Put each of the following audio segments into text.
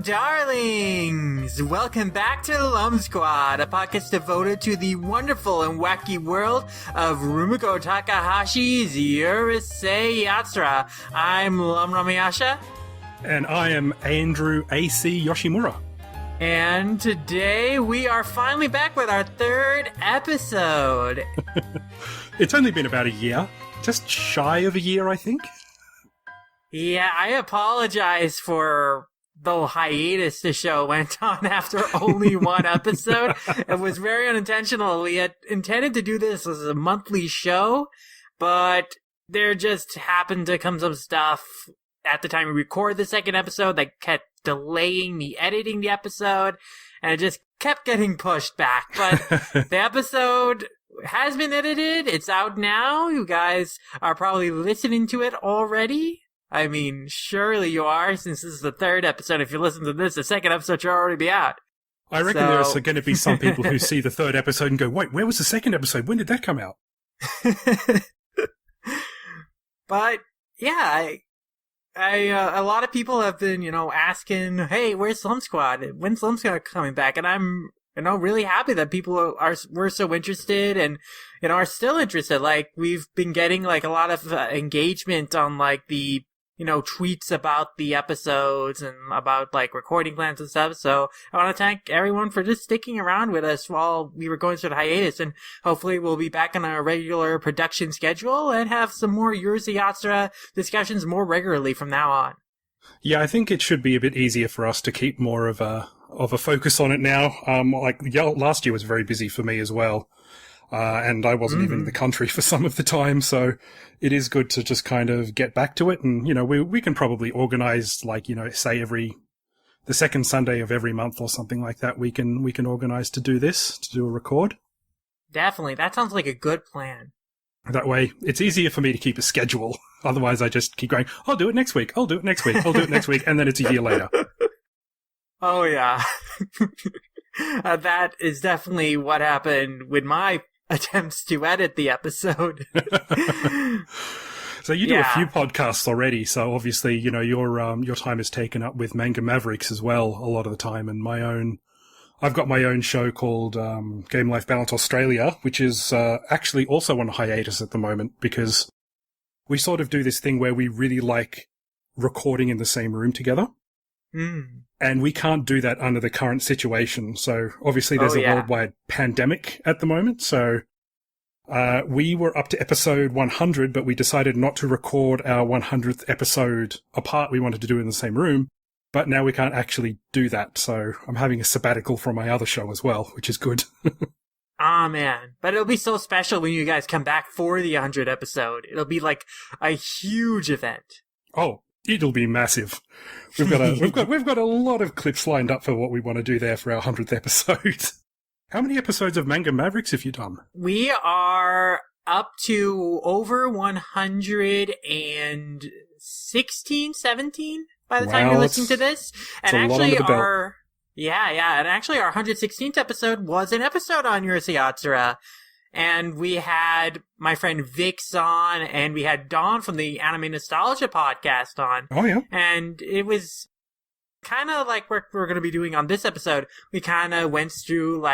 darlings! Welcome back to Lum Squad, a podcast devoted to the wonderful and wacky world of Rumiko Takahashi's Urusei Yatsura. I'm Lum Ramayasha. And I am Andrew A.C. Yoshimura. And today we are finally back with our third episode. It's only been about a year. Just shy of a year, I think. Yeah, I apologize for the hiatus the show went on after only one episode. It was very unintentional. We had intended to do this as a monthly show, but there just happened to come some stuff at the time we recorded the second episode that kept delaying me editing the episode, and it just kept getting pushed back. But the episode has been edited. It's out now. You guys are probably listening to it already. I mean, surely you are, since this is the third episode. If you listen to this, the second episode should already be out. I reckon there's going to be some people who see the third episode and go, wait, where was the second episode? When did that come out? But, yeah, a lot of people have been, asking, hey, where's Lum Squad? When's Lum Squad coming back? And I'm, really happy that people were so interested and, are still interested. Like, we've been getting, a lot of engagement on, the tweets about the episodes and about, recording plans and stuff. So I want to thank everyone for just sticking around with us while we were going through the hiatus. And hopefully we'll be back on our regular production schedule and have some more Urusei Yatsura discussions more regularly from now on. Yeah, I think it should be a bit easier for us to keep more of a focus on it now. Last year was very busy for me as well. And I wasn't even in the country for some of the time, so it is good to just kind of get back to it. And, we can probably organize, say the second Sunday of every month or something like that, we can organize to do a record. Definitely. That sounds like a good plan. That way, it's easier for me to keep a schedule. Otherwise, I just keep going, I'll do it next week, I'll do it next week, I'll do it next week, and then it's a year later. Oh, yeah. That is definitely what happened with my attempts to edit the episode. So you do a few podcasts already, so obviously, your time is taken up with Manga Mavericks as well a lot of the time, and I've got my own show called Game Life Balance Australia, which is actually also on hiatus at the moment because we sort of do this thing where we really like recording in the same room together. And we can't do that under the current situation. So obviously there's a worldwide pandemic at the moment. So we were up to episode 100, but we decided not to record our 100th episode apart. We wanted to do it in the same room, but now we can't actually do that. So I'm having a sabbatical from my other show as well, which is good. Ah, man. But it'll be so special when you guys come back for the 100th episode. It'll be like a huge event. Oh, it'll be massive. We've got a lot of clips lined up for what we want to do there for our 100th episode. How many episodes of Manga Mavericks have you done? We are up to over 116, 17 by the time you're listening to this. And actually our 116th episode was an episode on Urusei Yatsura. And we had my friend Vix on, and we had Dawn from the Anime Nostalgia podcast on. Oh, yeah. And it was kind of like what we're going to be doing on this episode. We kind of went through,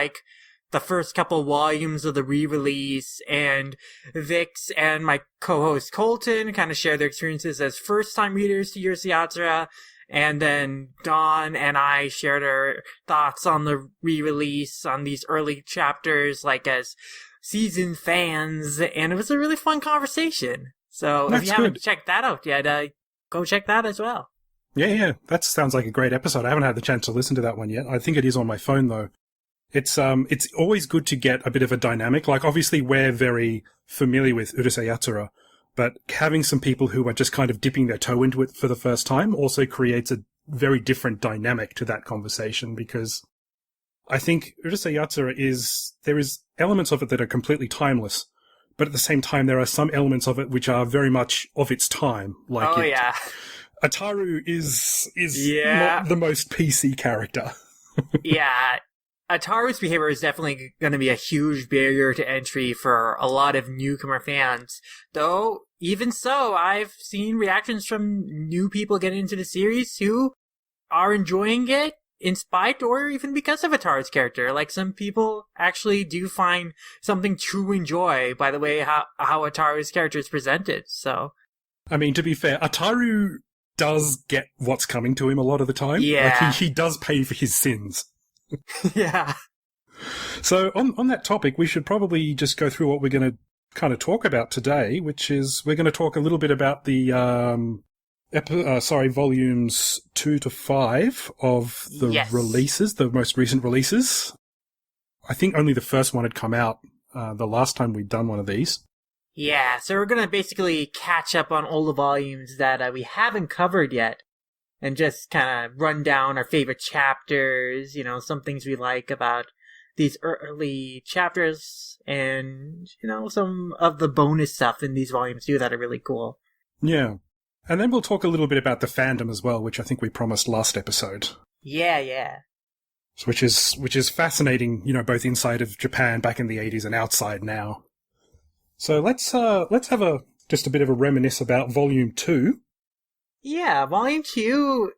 the first couple volumes of the re-release, and Vix and my co-host Colton kind of shared their experiences as first-time readers to Urusei Yatsura. And then Dawn and I shared our thoughts on the re-release, on these early chapters, as seasoned fans, and it was a really fun conversation. So if you haven't checked that out yet, go check that as well. Yeah, that sounds like a great episode. I haven't had the chance to listen to that one yet. I think it is on my phone though. It's always good to get a bit of a dynamic. Obviously we're very familiar with Urusei Yatsura, but having some people who are just kind of dipping their toe into it for the first time also creates a very different dynamic to that conversation, because I think Urusei Yatsura there is elements of it that are completely timeless, but at the same time there are some elements of it which are very much of its time. Ataru is not the most PC character. Yeah, Ataru's behavior is definitely going to be a huge barrier to entry for a lot of newcomer fans. Though, even so, I've seen reactions from new people getting into the series who are enjoying it in spite or even because of Ataru's character. Like, some people actually do find something to enjoy by the way how Ataru's character is presented, so... I mean, to be fair, Ataru does get what's coming to him a lot of the time. Yeah. Like, he does pay for his sins. Yeah. So, on that topic, we should probably just go through what we're going to kind of talk about today, which is we're going to talk a little bit about the volumes 2 to 5 of the releases, the most recent releases. I think only the first one had come out the last time we'd done one of these. Yeah, so we're going to basically catch up on all the volumes that we haven't covered yet, and just kind of run down our favorite chapters, you know, some things we like about these early chapters, and, you know, some of the bonus stuff in these volumes too that are really cool. Yeah. And then we'll talk a little bit about the fandom as well, which I think we promised last episode. Yeah. Which is fascinating, you know, both inside of Japan back in the 80s and outside now. So let's have just a bit of a reminisce about Volume 2. Yeah, Volume 2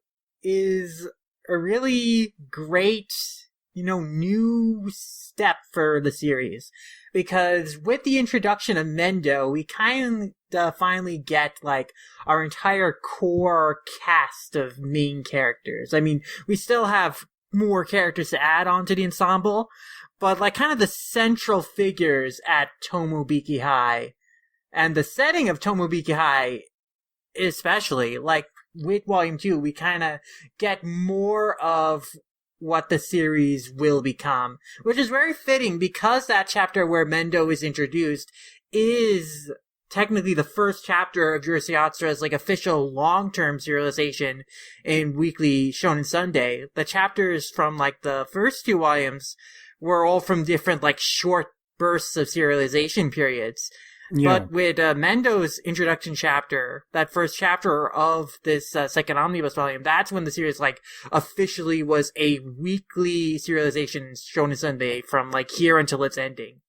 is a really great, you know, new step for the series. Because with the introduction of Mendo, we kind of finally get, like, our entire core cast of main characters. I mean, we still have more characters to add on to the ensemble, but, like, kind of the central figures at Tomobiki High. And the setting of Tomobiki High, especially, like, with Volume 2, we kind of get more of what the series will become, which is very fitting because that chapter where Mendo is introduced is technically the first chapter of Urusei Yatsura's, like, official long-term serialization in Weekly Shonen Sunday. The chapters from, like, the first 2 volumes were all from different, like, short bursts of serialization periods. Yeah. But with Mendo's introduction chapter, that first chapter of this second omnibus volume, that's when the series, like, officially was a weekly serialization Shonen Sunday from, like, here until its ending.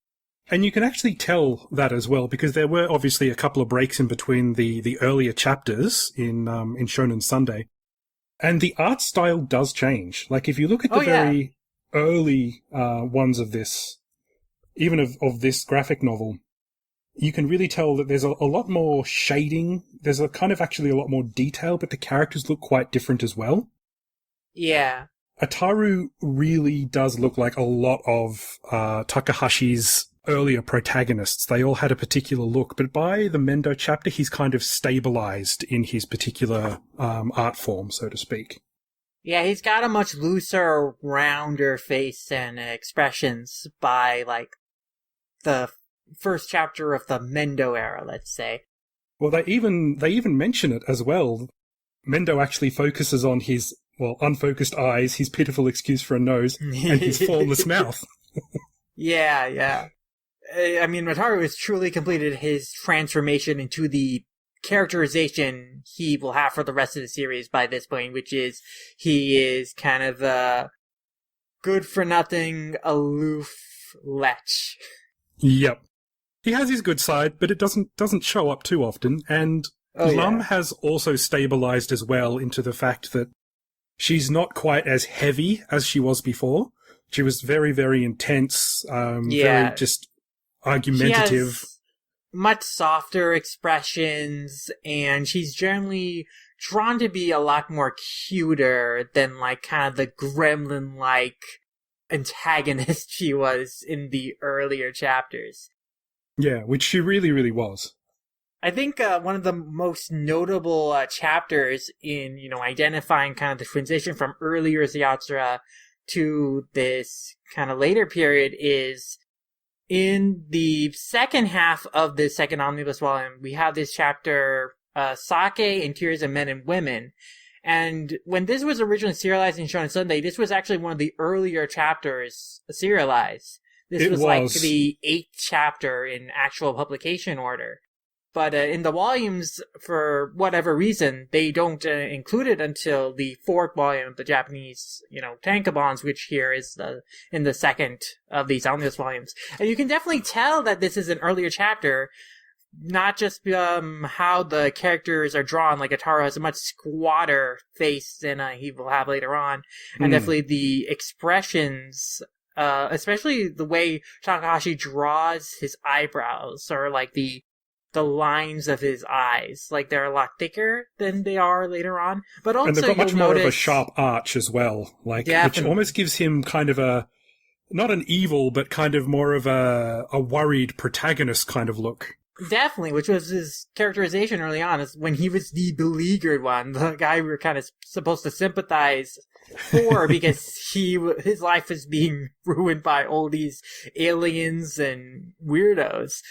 And you can actually tell that as well, because there were obviously a couple of breaks in between the earlier chapters in Shonen Sunday. And the art style does change. Like, if you look at the very early ones of this, even of this graphic novel, you can really tell that there's a lot more shading. There's a kind of actually a lot more detail, but the characters look quite different as well. Yeah. Ataru really does look like a lot of Takahashi's earlier protagonists. They all had a particular look, but by the Mendo chapter, he's kind of stabilized in his particular art form, so to speak. Yeah, he's got a much looser, rounder face and expressions by, like, the first chapter of the Mendo era, let's say. Well, they even mention it as well. Mendo actually focuses on his, well, unfocused eyes, his pitiful excuse for a nose, and his formless mouth. Yeah. I mean, Ataru has truly completed his transformation into the characterization he will have for the rest of the series by this point, which is he is kind of a good-for-nothing, aloof lech. Yep. He has his good side, but it doesn't show up too often, and Lum has also stabilized as well into the fact that she's not quite as heavy as she was before. She was very, very intense, very just argumentative. She has much softer expressions, and she's generally drawn to be a lot more cuter than, like, kind of the gremlin-like antagonist she was in the earlier chapters. Yeah, which she really, really was. I think one of the most notable chapters in, you know, identifying kind of the transition from earlier Urusei Yatsura to this kind of later period is in the second half of the second omnibus volume. We have this chapter, Sake, Interiors of Men and Women. And when this was originally serialized in Shonen Sunday, this was actually one of the earlier chapters serialized. This was like the 8th chapter in actual publication order. But in the volumes, for whatever reason, they don't include it until the 4th volume of the Japanese, you know, tankobons, which here is in the second of these omnibus volumes. And you can definitely tell that this is an earlier chapter not just how the characters are drawn, like Ataru has a much squatter face than he will have later on, and definitely the expressions, especially the way Takahashi draws his eyebrows, or like the lines of his eyes, like they're a lot thicker than they are later on. But also, and they've got much more notice, of a sharp arch as well, like which almost gives him kind of a, not an evil, but kind of more of a worried protagonist kind of look. Definitely, which was his characterization early on, is when he was the beleaguered one, the guy we were kind of supposed to sympathize for, because his life was being ruined by all these aliens and weirdos.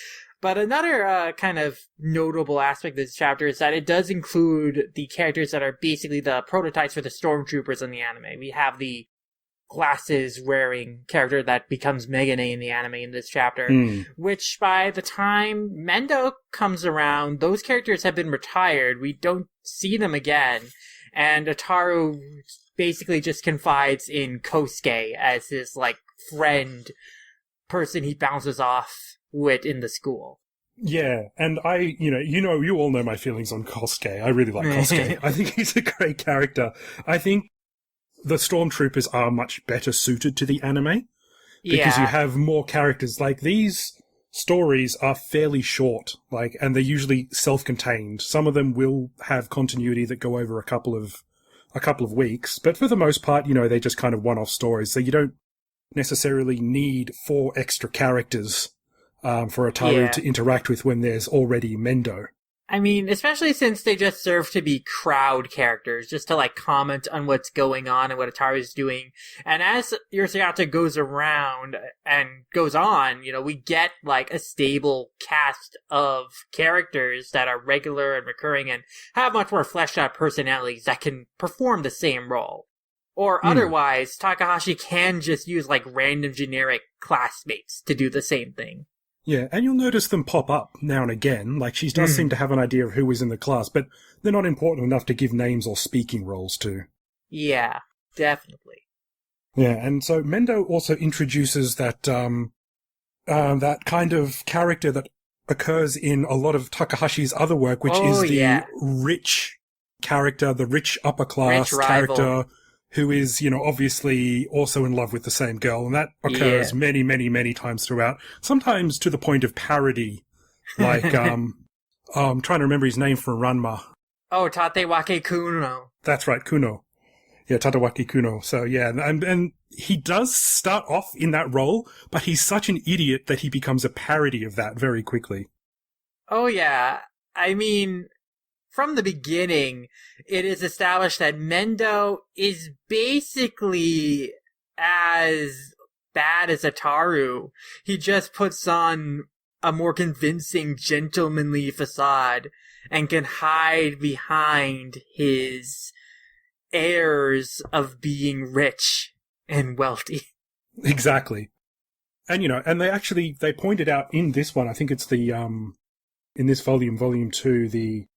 But another kind of notable aspect of this chapter is that it does include the characters that are basically the prototypes for the stormtroopers in the anime. We have the glasses-wearing character that becomes Megane in the anime in this chapter, which by the time Mendo comes around, those characters have been retired. We don't see them again. And Ataru basically just confides in Kosuke as his, like, friend person he bounces off with in the school. Yeah, and you all know my feelings on Kosuke. I really like Kosuke. I think he's a great character. I think the Stormtroopers are much better suited to the anime because you have more characters. Like, these stories are fairly short, like, and they're usually self-contained. Some of them will have continuity that go over a couple of weeks, but for the most part, they're just kind of one-off stories. So you don't necessarily need 4 extra characters for Ataru to interact with when there's already Mendo. I mean, especially since they just serve to be crowd characters, just to, like, comment on what's going on and what Ataru's doing. And as Urusei Yatsura goes around and goes on, we get, like, a stable cast of characters that are regular and recurring and have much more fleshed out personalities that can perform the same role. Or otherwise, Takahashi can just use, like, random generic classmates to do the same thing. Yeah, and you'll notice them pop up now and again. Like, she does seem to have an idea of who is in the class, but they're not important enough to give names or speaking roles to. Yeah, definitely. Yeah, and so Mendo also introduces that that kind of character that occurs in a lot of Takahashi's other work, which is the rich character, the rich upper class character, who is, obviously also in love with the same girl. And that occurs many, many, many times throughout. Sometimes to the point of parody. Like, I'm trying to remember his name from Ranma. Oh, Tatewake Kuno. That's right, Kuno. Yeah, Tatewake Kuno. So, yeah, and he does start off in that role, but he's such an idiot that he becomes a parody of that very quickly. Oh, yeah. I mean, from the beginning, it is established that Mendo is basically as bad as Ataru. He just puts on a more convincing, gentlemanly facade and can hide behind his airs of being rich and wealthy. Exactly. And, and they pointed out in this one, I think it's the, in this volume 2, the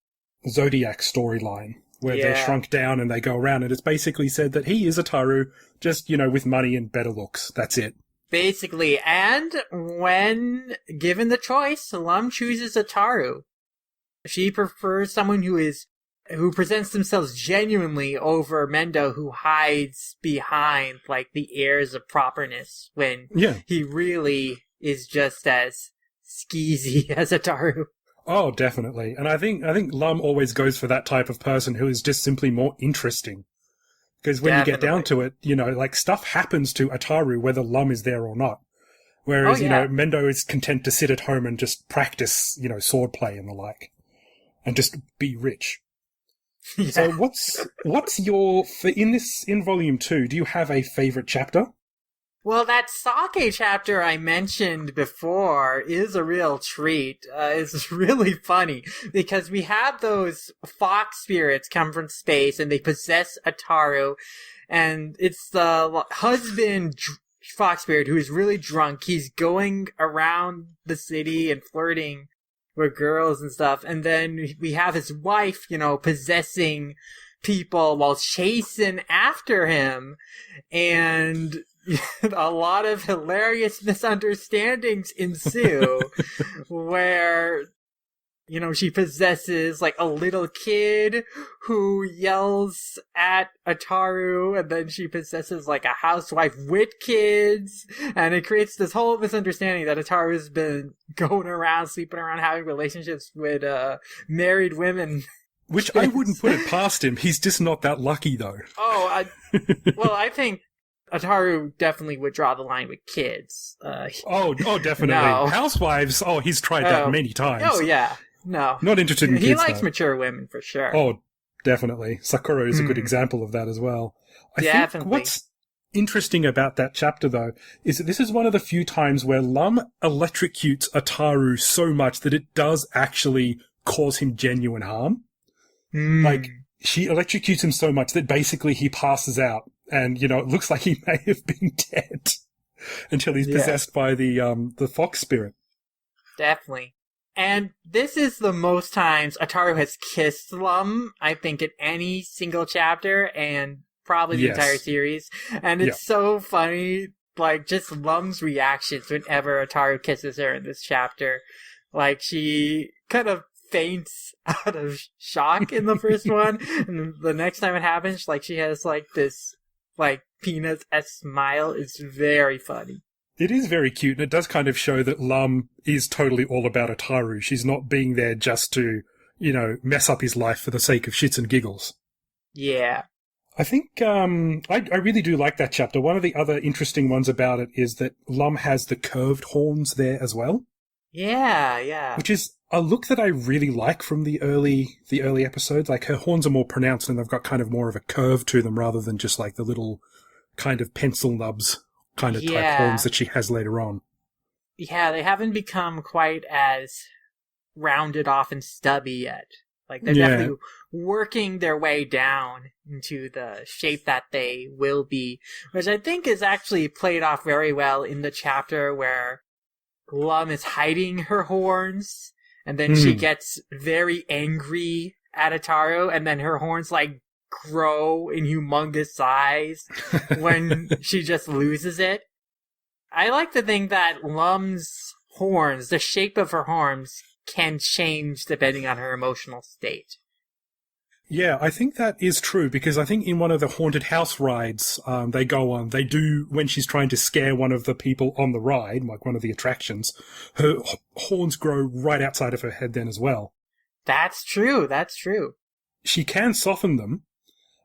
Zodiac storyline, where they're shrunk down and they go around, and it's basically said that he is Ataru, just, with money and better looks. That's it. Basically, and when given the choice, Lum chooses Ataru. She prefers someone who presents themselves genuinely over Mendo, who hides behind, like, the airs of properness when he really is just as skeezy as Ataru. Oh, definitely. And I think Lum always goes for that type of person who is just simply more interesting. Because when you get down to it, like, stuff happens to Ataru whether Lum is there or not. Whereas, Mendo is content to sit at home and just practice, swordplay and the like. And just be rich. Yeah. So what's your, in volume 2, do you have a favorite chapter? Well, that sake chapter I mentioned before is a real treat. It's really funny because we have those fox spirits come from space and they possess Ataru, and it's the husband fox spirit who is really drunk. He's going around the city and flirting with girls and stuff, and then we have his wife, possessing people while chasing after him, and a lot of hilarious misunderstandings ensue where she possesses, like, a little kid who yells at Ataru, and then she possesses, like, a housewife with kids, and it creates this whole misunderstanding that Ataru's been going around, sleeping around, having relationships with, married women. Which I wouldn't put it past him. He's just not that lucky, though. I think Ataru definitely would draw the line with kids. Definitely. No. Housewives, he's tried that many times. Oh, yeah. No. Not interested in kids, He likes though. mature women, for sure. Oh, definitely. Sakura is a good example of that as well. I think what's interesting about that chapter, though, is that this is one of the few times where Lum electrocutes Ataru so much that it does actually cause him genuine harm. Like, she electrocutes him so much that basically he passes out, and, it looks like he may have been dead until he's possessed by the fox spirit. Definitely. And this is the most times Ataru has kissed Lum, I think, in any single chapter, and probably the entire series. And it's so funny, like, just Lum's reactions whenever Ataru kisses her in this chapter. Like, she kind of faints out of shock in the first one, and the next time it happens, like, she has, like, this, like, Peanuts-esque smile. It's very funny. It is very cute, and it does kind of show that Lum is totally all about Ataru. She's not being there just to, mess up his life for the sake of shits and giggles. Yeah. I think I really do like that chapter. One of the other interesting ones about it is that Lum has the curved horns there as well. Yeah. Which is a look that I really like from the early episodes. Like, her horns are more pronounced and they've got kind of more of a curve to them rather than just like the little kind of pencil nubs kind of type horns that she has later on. Yeah, they haven't become quite as rounded off and stubby yet. Like, they're definitely working their way down into the shape that they will be, which I think is actually played off very well in the chapter where Lum is hiding her horns, and then she gets very angry at Ataru, and then her horns, like, grow in humongous size when she just loses it. I like to think that Lum's horns, the shape of her horns, can change depending on her emotional state. Yeah, I think that is true, because I think in one of the haunted house rides they go on, they do, when she's trying to scare one of the people on the ride, like one of the attractions, her horns grow right outside of her head then as well. That's true. She can soften them.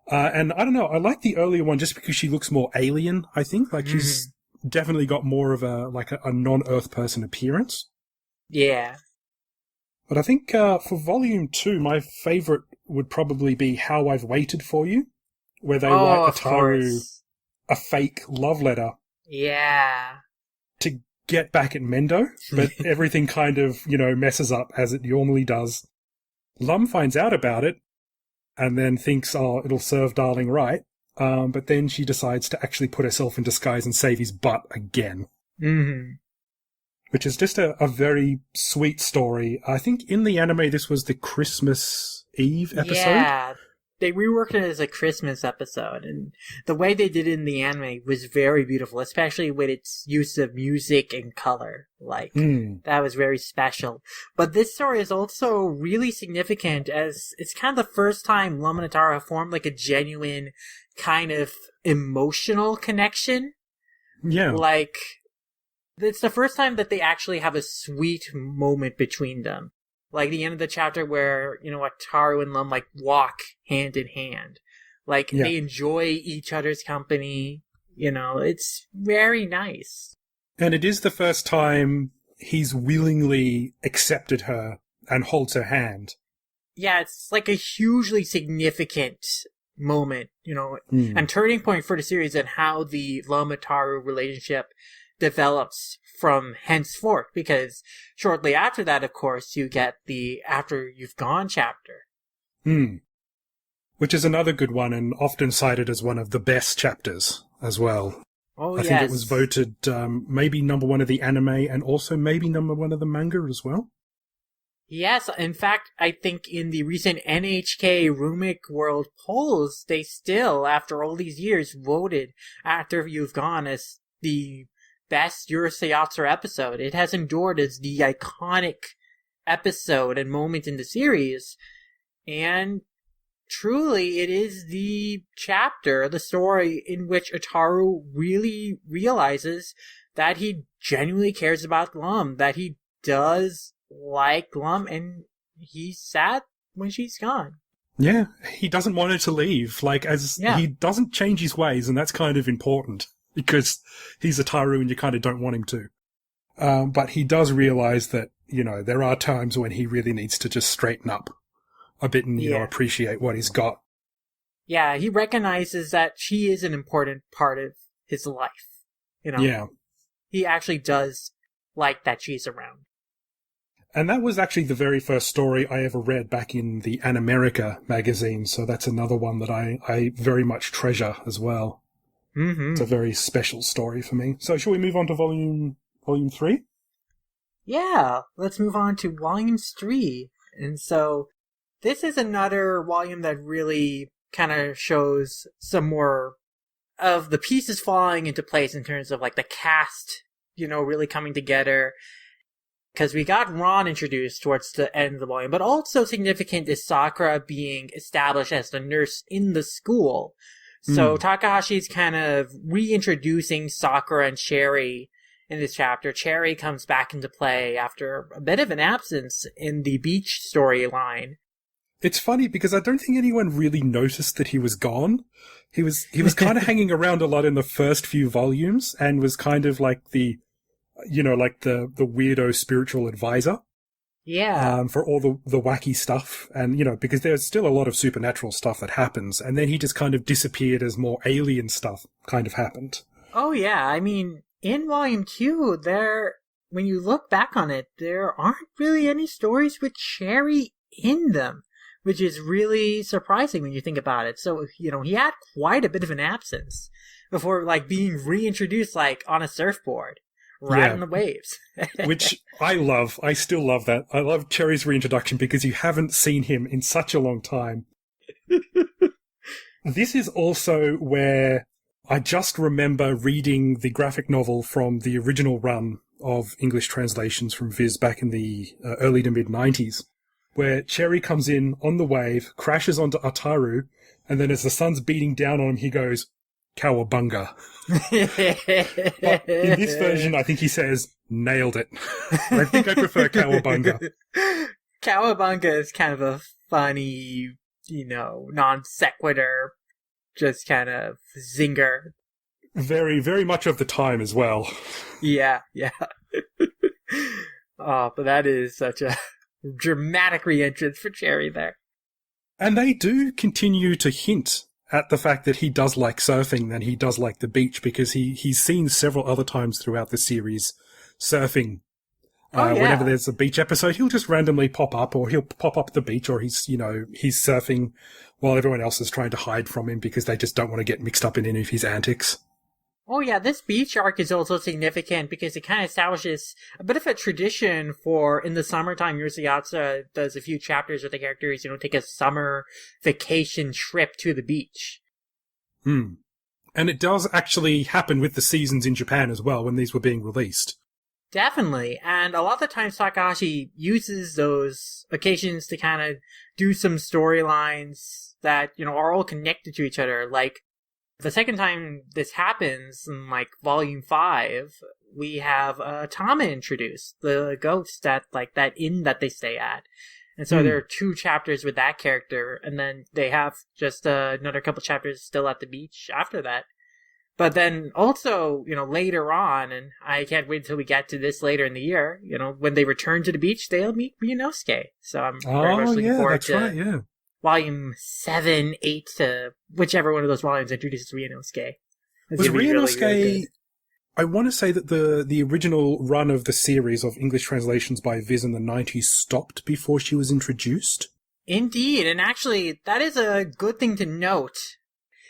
And I don't know, I like the earlier one just because she looks more alien, I think. Like, she's definitely got more of a non-Earth person appearance. Yeah. But I think for Volume 2, my favourite would probably be How I've Waited For You, where they write Ataru a fake love letter. Yeah. To get back at Mendo, but everything kind of, messes up as it normally does. Lum finds out about it, and then thinks, it'll serve darling right. But then she decides to actually put herself in disguise and save his butt again. Mm-hmm. Which is just a very sweet story. I think in the anime this was the Christmas Eve episode. Yeah, they reworked it as a Christmas episode, and the way they did it in the anime was very beautiful, especially with its use of music and color. Like, that was very special. But this story is also really significant, as it's kind of the first time Lum and Ataru have formed, like, a genuine kind of emotional connection. Yeah. Like, it's the first time that they actually have a sweet moment between them. Like the end of the chapter where, Ataru and Lum, like, walk hand in hand. Like, they enjoy each other's company. It's very nice. And it is the first time he's willingly accepted her and holds her hand. Yeah, it's like a hugely significant moment, and turning point for the series and how the Lum-Ataru relationship develops from henceforth, because shortly after that, of course, you get the After You've Gone chapter. Which is another good one and often cited as one of the best chapters as well. Oh, I think it was voted maybe number one of the anime and also maybe number one of the manga as well. Yes, in fact, I think in the recent NHK Rumik World polls, they still, after all these years, voted After You've Gone as the best Urusei Yatsura episode. It has endured as the iconic episode and moment in the series. And truly, it is the chapter, the story in which Ataru really realizes that he genuinely cares about Lum, that he does like Lum, and he's sad when she's gone. Yeah, he doesn't want her to leave. He doesn't change his ways, and that's kind of important because he's Ataru and you kind of don't want him to. But he does realize that, there are times when he really needs to just straighten up a bit and, appreciate what he's got. Yeah, he recognizes that she is an important part of his life. Yeah. He actually does like that she's around. And that was actually the very first story I ever read back in the Animerica magazine, so that's another one that I very much treasure as well. Mm-hmm. It's a very special story for me. So shall we move on to volume 3? Yeah, let's move on to volume 3. And so this is another volume that really kind of shows some more of the pieces falling into place in terms of like the cast, really coming together. Because we got Ron introduced towards the end of the volume, but also significant is Sakura being established as the nurse in the school. So Takahashi's kind of reintroducing Sakura and Cherry in this chapter. Cherry comes back into play after a bit of an absence in the beach storyline. It's funny because I don't think anyone really noticed that he was gone. He was kind of hanging around a lot in the first few volumes and was kind of like the weirdo spiritual advisor. Yeah. For all the wacky stuff. And, because there's still a lot of supernatural stuff that happens. And then he just kind of disappeared as more alien stuff kind of happened. Oh, yeah. I mean, in volume 2, when you look back on it, there aren't really any stories with Cherry in them, which is really surprising when you think about it. So, he had quite a bit of an absence before, being reintroduced, on a surfboard. Riding the waves. Which I love. I still love that. I love Cherry's reintroduction because you haven't seen him in such a long time. This is also where I just remember reading the graphic novel from the original run of English translations from Viz back in the early to mid-90s, where Cherry comes in on the wave, crashes onto Ataru, and then as the sun's beating down on him, he goes, "Cowabunga." But in this version, I think he says, "Nailed it." I think I prefer Cowabunga. Cowabunga is kind of a funny, non sequitur, just kind of zinger. Very, very much of the time as well. Yeah. Oh, but that is such a dramatic re-entrance for Cherry there. And they do continue to hint at the fact that he does like surfing and he does like the beach, because he's seen several other times throughout the series surfing. Whenever there's a beach episode, he'll just randomly pop up, or he'll pop up the beach, or he's surfing while everyone else is trying to hide from him because they just don't want to get mixed up in any of his antics. Oh yeah, this beach arc is also significant because it kind of establishes a bit of a tradition for, in the summertime, Urusei Yatsura does a few chapters with the characters, take a summer vacation trip to the beach. And it does actually happen with the seasons in Japan as well when these were being released. Definitely, and a lot of the times Takahashi uses those occasions to kind of do some storylines that, are all connected to each other, like the second time this happens, in volume 5, we have Tama introduced, the ghost at that inn that they stay at. And so there are 2 chapters with that character, and then they have just another couple chapters still at the beach after that. But then also, later on, and I can't wait until we get to this later in the year, when they return to the beach, they'll meet Ryunosuke. So I'm very much looking forward to volume 7, 8, whichever one of those volumes introduces Ryunosuke. Was Ryunosuke... Really I want to say that the original run of the series of English translations by Viz in the 90s stopped before she was introduced. Indeed, and actually, that is a good thing to note,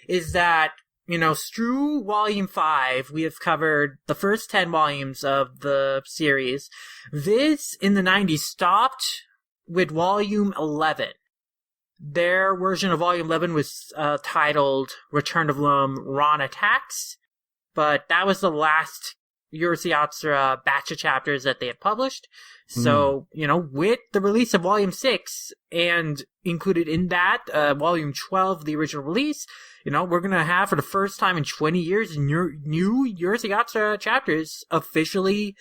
is that, through volume 5, we have covered the first 10 volumes of the series. Viz in the 90s stopped with volume 11. Their version of volume 11 was titled Return of Lum, Ron Attacks, but that was the last Urusei Yatsura batch of chapters that they had published. So, with the release of Volume 6 and included in that, Volume 12, the original release, we're going to have for the first time in 20 years new Urusei Yatsura chapters officially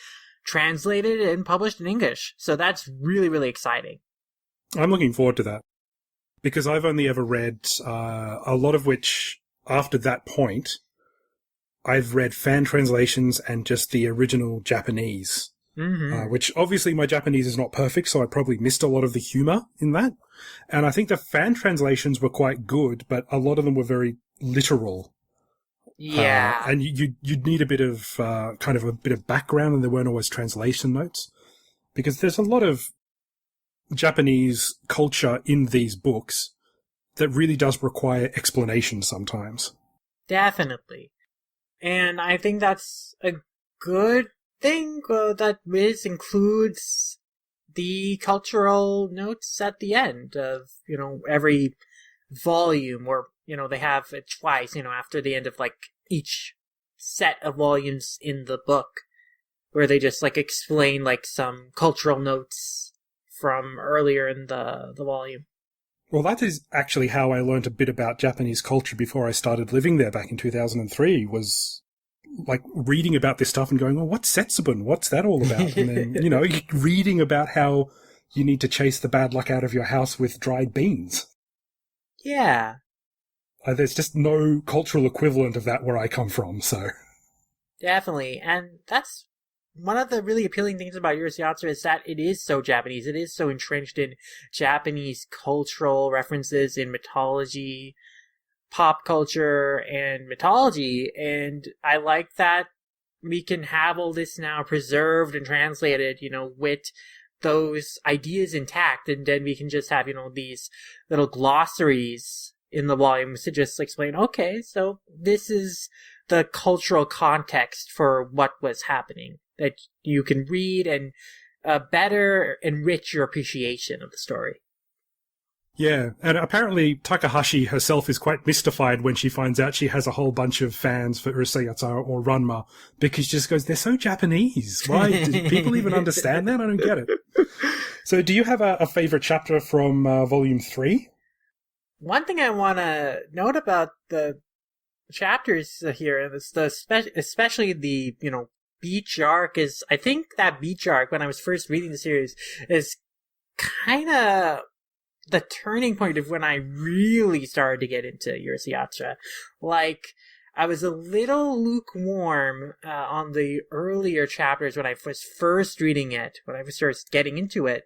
translated and published in English. So that's really, really exciting. I'm looking forward to that because I've only ever read a lot of which after that point, I've read fan translations and just the original Japanese, which obviously my Japanese is not perfect, so I probably missed a lot of the humor in that. And I think the fan translations were quite good, but a lot of them were very literal. Yeah. And you'd need a bit of kind of a bit of background, and there weren't always translation notes because there's a lot of Japanese culture in these books that really does require explanation sometimes. Definitely. And I think that's a good thing that Wiz includes the cultural notes at the end of, every volume, or, they have it twice, after the end of, each set of volumes in the book, where they just, explain, some cultural notes from earlier in the volume. Well, that is actually how I learned a bit about Japanese culture before I started living there back in 2003, was reading about this stuff and going, well, what's Setsubun? What's that all about? And then, reading about how you need to chase the bad luck out of your house with dried beans. Yeah. There's just no cultural equivalent of that where I come from, so. Definitely. And that's one of the really appealing things about Urusei Yatsura is that it is so Japanese. It is so entrenched in Japanese cultural references in mythology, pop culture, and mythology. And I like that we can have all this now preserved and translated, with those ideas intact. And then we can just have, these little glossaries in the volumes to just explain, okay, so this is the cultural context for what was happening, that you can read and better enrich your appreciation of the story. Yeah, and apparently Takahashi herself is quite mystified when she finds out she has a whole bunch of fans for Urusei Yatsura or Ranma, because she just goes, they're so Japanese. Why? Do people even understand that? I don't get it. So do you have a favorite chapter from Volume 3? One thing I want to note about the chapters here, especially the, beach arc, is I think that beach arc, when I was first reading the series, is kind of the turning point of when I really started to get into Urusei Yatsura. I was a little lukewarm on the earlier chapters when I was first reading it, when I was first getting into it.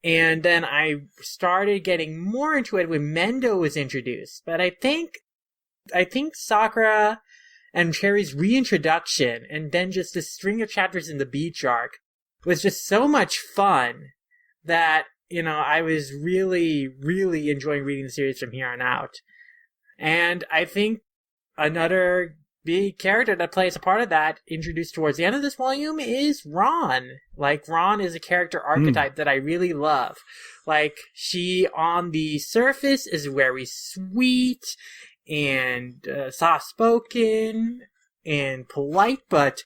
And then I started getting more into it when Mendo was introduced. But I think Sakura and Cherry's reintroduction, and then just the string of chapters in the beach arc, was just so much fun that, I was really, really enjoying reading the series from here on out. And I think another big character that plays a part of that, introduced towards the end of this volume, is Ron. Ron is a character archetype that I really love. She, on the surface, is very sweet and soft-spoken and polite, but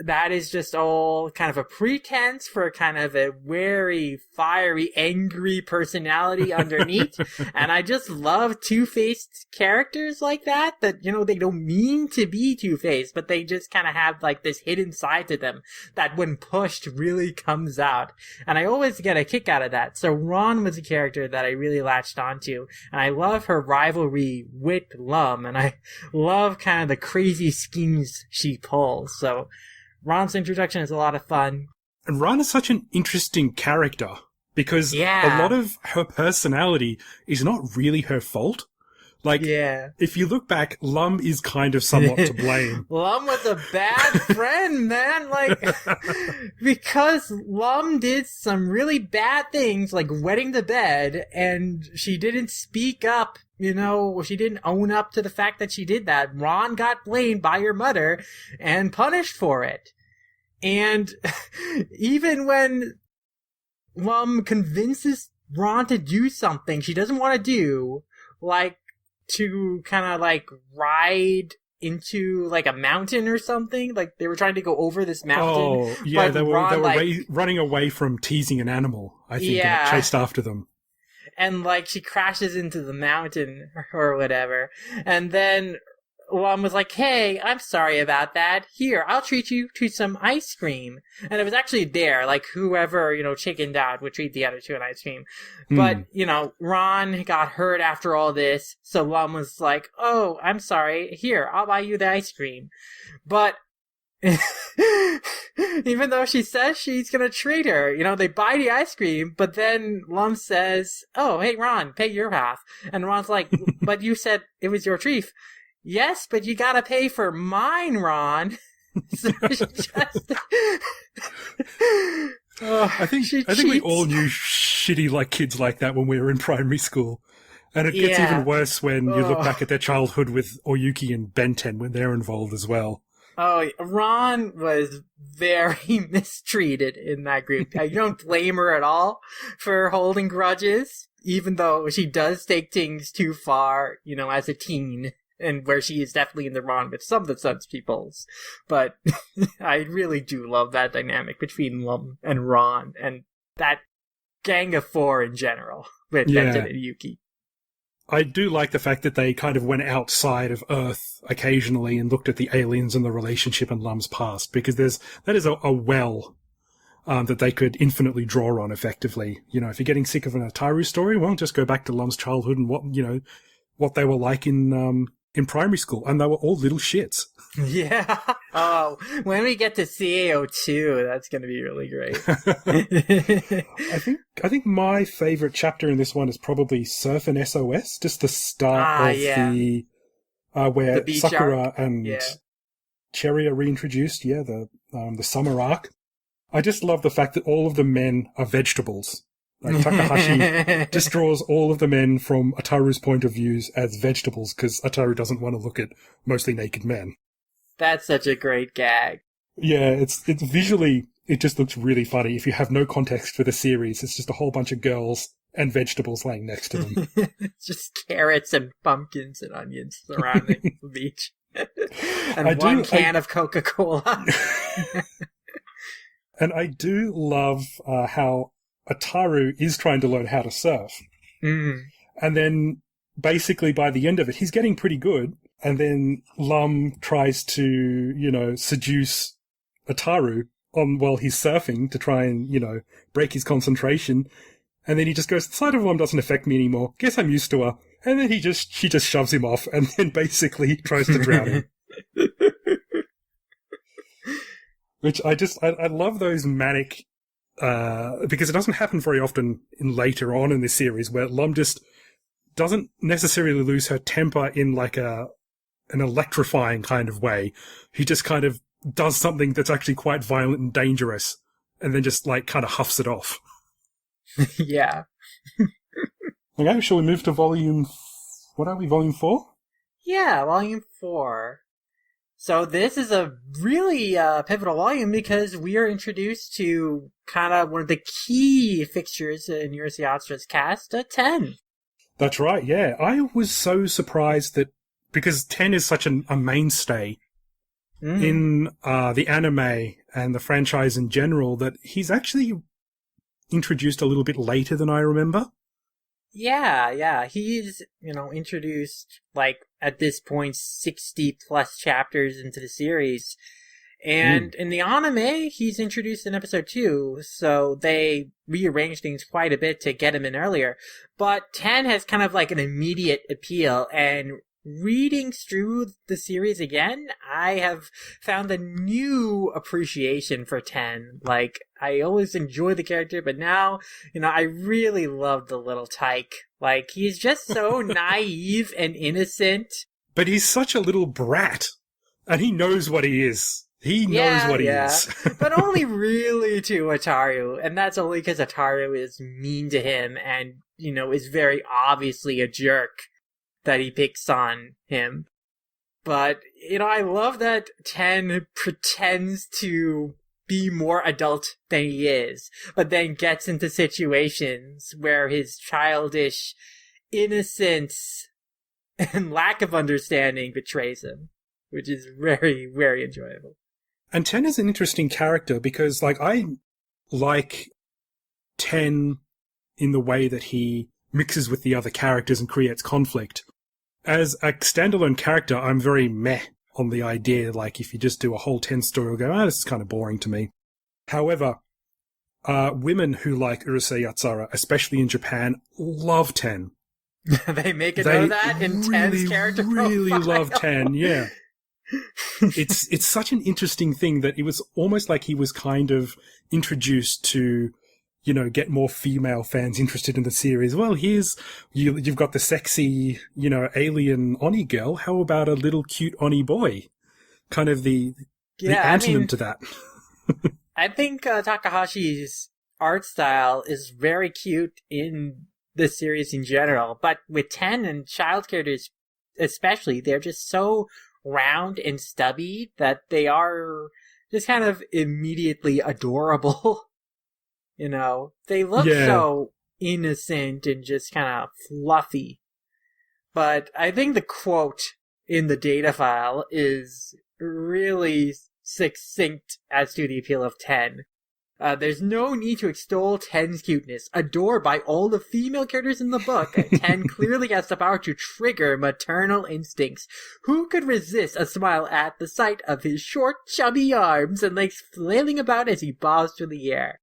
that is just all kind of a pretense for kind of a very fiery, angry personality underneath. And I just love two-faced characters like that, they don't mean to be two-faced, but they just kind of have this hidden side to them that when pushed really comes out. And I always get a kick out of that. So Ron was a character that I really latched onto, and I love her rivalry with Lum, and I love kind of the crazy schemes she pulls. So Ron's introduction is a lot of fun. And Ron is such an interesting character because a lot of her personality is not really her fault. If you look back, Lum is kind of somewhat to blame. Lum was a bad friend, man. Because Lum did some really bad things, like wetting the bed, and she didn't speak up. She didn't own up to the fact that she did that. Ron got blamed by her mother and punished for it. And even when Lum convinces Ron to do something she doesn't want to do, to kind of ride into like a mountain or something. Like they were trying to go over this mountain. Oh, yeah, but they were Ron, running away from teasing an animal, I think, and it chased after them. And like she crashes into the mountain or whatever. And then Lum was like, hey, I'm sorry about that. Here, I'll treat you to some ice cream. And it was actually there, like whoever, chickened out would treat the other to an ice cream. But, Ron got hurt after all this. So Lum was like, oh, I'm sorry. Here, I'll buy you the ice cream. But even though she says she's gonna treat her, they buy the ice cream, but then Lum says, oh, hey, Ron, pay your half. And Ron's like, but you said it was your treat. Yes, but you gotta pay for mine, Ron. So she just... I think we all knew shitty kids like that when we were in primary school. And it gets even worse when you look back at their childhood with Oyuki and Benten when they're involved as well. Oh, Ron was very mistreated in that group. I don't blame her at all for holding grudges, even though she does take things too far, as a teen, and where she is definitely in the wrong with some of the Suns peoples. But I really do love that dynamic between Lum and Ron, and that gang of four in general, with Benten and Yuki. I do like the fact that they kind of went outside of Earth occasionally and looked at the aliens and the relationship in Lum's past, because that is a well that they could infinitely draw on effectively. If you're getting sick of an Ataru story, well, just go back to Lum's childhood and what they were like in primary school, and they were all little shits. Yeah. Oh, when we get to CAO2, that's going to be really great. I think my favorite chapter in this one is probably Surf and SOS, just the start of the where the Sakura arc. and Cherry are reintroduced. Yeah, the summer arc. I just love the fact that all of the men are vegetables. Like Takahashi just draws all of the men from Ataru's point of views as vegetables, because Ataru doesn't want to look at mostly naked men. That's such a great gag. Yeah, it's visually, it just looks really funny. If you have no context for the series, it's just a whole bunch of girls and vegetables laying next to them. It's just carrots and pumpkins and onions surrounding the beach. And one can of Coca-Cola. And I do love how Ataru is trying to learn how to surf. Mm. And then basically by the end of it, he's getting pretty good. And then Lum tries to, seduce Ataru while he's surfing to try and, break his concentration. And then he just goes, the sight of Lum doesn't affect me anymore. Guess I'm used to her. And then she just shoves him off and then basically tries to drown him. Which I love those manic, because it doesn't happen very often later on in this series where Lum just doesn't necessarily lose her temper in like an electrifying kind of way. He just kind of does something that's actually quite violent and dangerous and then just kind of huffs it off. Yeah. Okay, shall we move to volume 4? Yeah, volume 4. So this is a really pivotal volume because we are introduced to kind of one of the key fixtures in Urusei Yatsura's cast, 10. That's right, yeah. I was so surprised that, because 10 is such a mainstay in the anime and the franchise in general, that he's actually introduced a little bit later than I remember. Yeah. He's, introduced, at this point, 60 plus chapters into the series. And in the anime, he's introduced in episode 2, so they rearranged things quite a bit to get him in earlier. But 10 has kind of an immediate appeal, and reading through the series again, I have found a new appreciation for 10. I always enjoy the character, but now, I really love the little tyke. He's just so naive and innocent. But he's such a little brat, and he knows what he is. He knows what he is. But only really to Ataru, and that's only because Ataru is mean to him and, is very obviously a jerk that he picks on him. But, I love that 10 pretends to be more adult than he is, but then gets into situations where his childish innocence and lack of understanding betrays him. which is very, very enjoyable. And Ten is an interesting character because, like, I like Ten in the way that he mixes with the other characters and creates conflict. As a standalone character, I'm very meh on the idea, like, if you just do a whole Ten story, I'll go, this is kind of boring to me. However, women who like Urusei Yatsura, especially in Japan, love Ten. They make a note of that in Ten's character profile. Really love Ten, yeah. It's such an interesting thing that it was almost like he was kind of introduced to, you know, get more female fans interested in the series. Well, you've got the sexy, you know, alien Oni girl. How about a little cute Oni boy? Kind of the antonym to that. I think Takahashi's art style is very cute in the series in general, but with Ten and child characters especially, they're just so round and stubby that they are just kind of immediately adorable. You know, they look so innocent and just kind of fluffy. But I think the quote in the data file is really succinct as to the appeal of Ten. There's no need to extol Ten's cuteness. Adored by all the female characters in the book, Ten clearly has the power to trigger maternal instincts. Who could resist a smile at the sight of his short, chubby arms and legs flailing about as he bows through the air?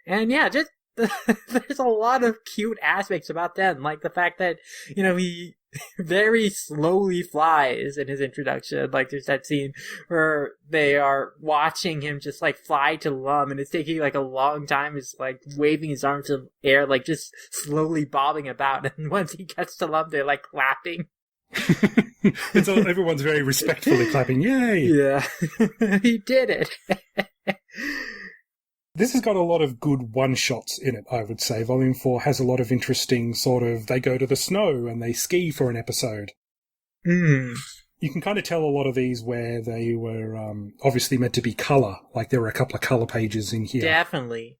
And yeah, just there's a lot of cute aspects about Ten, like the fact that, you know, he very slowly flies in his introduction. Like, there's that scene where they are watching him just, like, fly to Lum, and it's taking, like, a long time. He's, like, waving his arms in the air, like, just slowly bobbing about. And once he gets to Lum, they're, like, clapping. Everyone's very respectfully clapping. Yay! Yeah. He did it. This has got a lot of good one-shots in it, I would say. Volume 4 has a lot of interesting sort of, they go to the snow and they ski for an episode. You can kind of tell a lot of these where they were obviously meant to be colour. Like, there were a couple of colour pages in here. Definitely.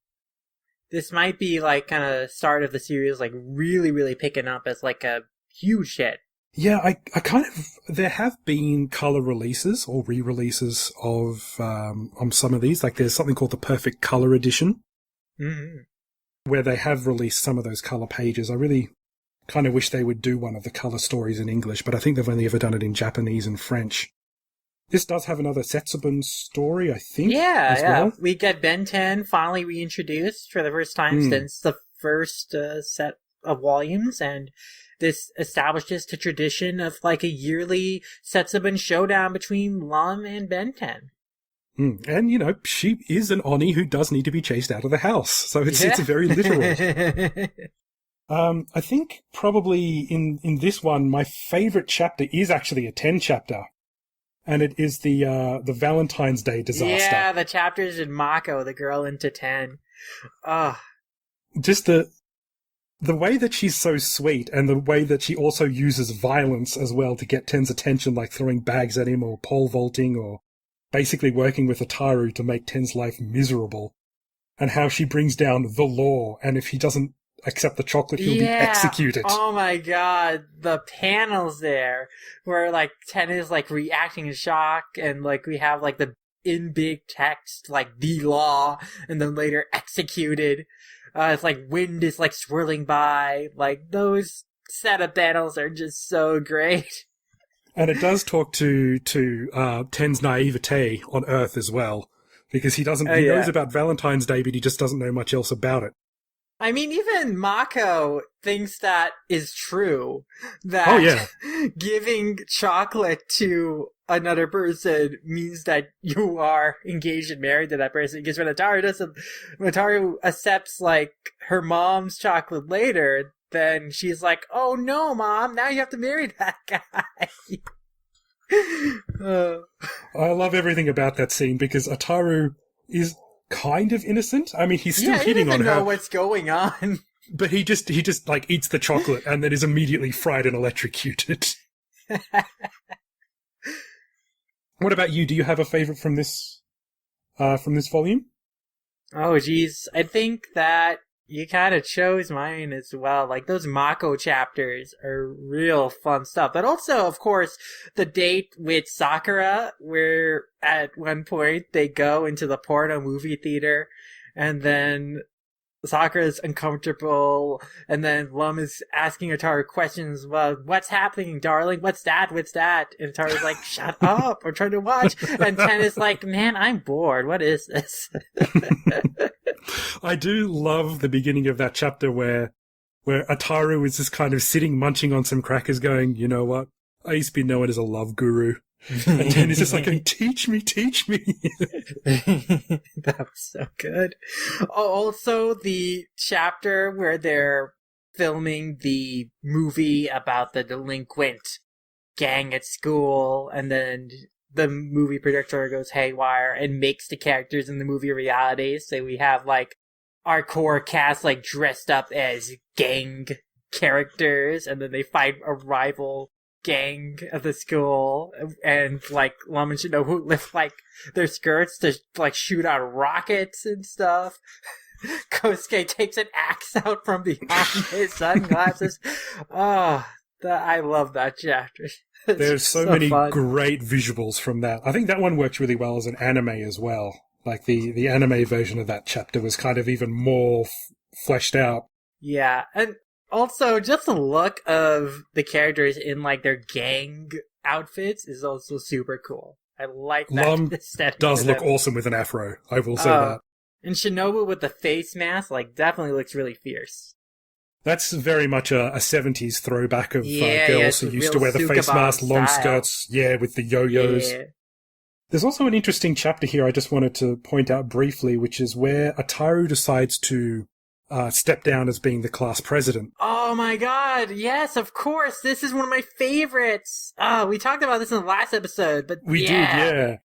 This might be, like, kind of start of the series, like, really, really picking up as, like, a huge hit. Yeah, I kind of... There have been colour releases or re-releases of on some of these. Like, there's something called the Perfect Colour Edition, where they have released some of those colour pages. I really kind of wish they would do one of the colour stories in English, but I think they've only ever done it in Japanese and French. This does have another Setsubun story, I think. Yeah, well. We get Ben 10 finally reintroduced for the first time since the first set of volumes, and this establishes the tradition of, like, a yearly Setsubun showdown between Lum and Ben 10. And, you know, she is an Oni who does need to be chased out of the house, so it's very literal. I think probably in this one, my favourite chapter is actually a 10 chapter, and it is the Valentine's Day disaster. Yeah, the chapters in Mako, the girl into 10. Just the way that she's so sweet, and the way that she also uses violence as well to get Ten's attention, like throwing bags at him or pole vaulting or basically working with Ataru to make Ten's life miserable, and how she brings down the law, and if he doesn't accept the chocolate, he'll be executed. Oh my god, the panels there where, like, Ten is, like, reacting in shock, and, like, we have, like, the in big text, like, the law, and then later executed. It's like wind is, like, swirling by. Like, those set of panels are just so great. And it does talk to Ten's naivete on Earth as well, because he knows about Valentine's Day, but he just doesn't know much else about it. I mean, even Mako thinks that is true. That giving chocolate to another person means that you are engaged and married to that person. Because when Ataru accepts, like, her mom's chocolate later, then she's like, "Oh no, Mom, now you have to marry that guy." I love everything about that scene because Ataru is kind of innocent. I mean, he's still hitting on her. He doesn't know what's going on. But he just like eats the chocolate and then is immediately fried and electrocuted. What about you? Do you have a favorite from this volume? Oh, geez. I think that You kind of chose mine as well. Like, those Mako chapters are real fun stuff. But also, of course, the date with Sakura, where at one point they go into the porno movie theater, and then Sakura's uncomfortable, and then Lum is asking Ataru questions. Well, what's happening, darling? What's that? What's that? And Ataru's like, shut up, I'm trying to watch. And Ten is like, man, I'm bored. What is this? I do love the beginning of that chapter where Ataru is just kind of sitting munching on some crackers going, you know what? I used to be known as a love guru. And then he's just like, teach me. That was so good. Also, the chapter where they're filming the movie about the delinquent gang at school, and then the movie producer goes haywire and makes the characters in the movie reality. So we have, like, our core cast, like, dressed up as gang characters, and then they fight a rival gang of the school, and like Lum and Shinobu lift like their skirts to like shoot out rockets and stuff. Kosuke takes an axe out from behind his sunglasses. I love that chapter. There's so many great visuals from that. I think that one works really well as an anime as well. Like the anime version of that chapter was kind of even more fleshed out. Yeah, and also, just the look of the characters in, like, their gang outfits is also super cool. I like that. Lum does look awesome with an afro, I will say that. And Shinobu with the face mask, like, definitely looks really fierce. That's very much a 70s throwback of girls who used to wear the face mask, long skirts, with the yo-yos. Yeah. There's also an interesting chapter here I just wanted to point out briefly, which is where Ataru decides to step down as being the class president. Oh my god, yes, of course. This is one of my favorites. We talked about this in the last episode, but We did, yeah.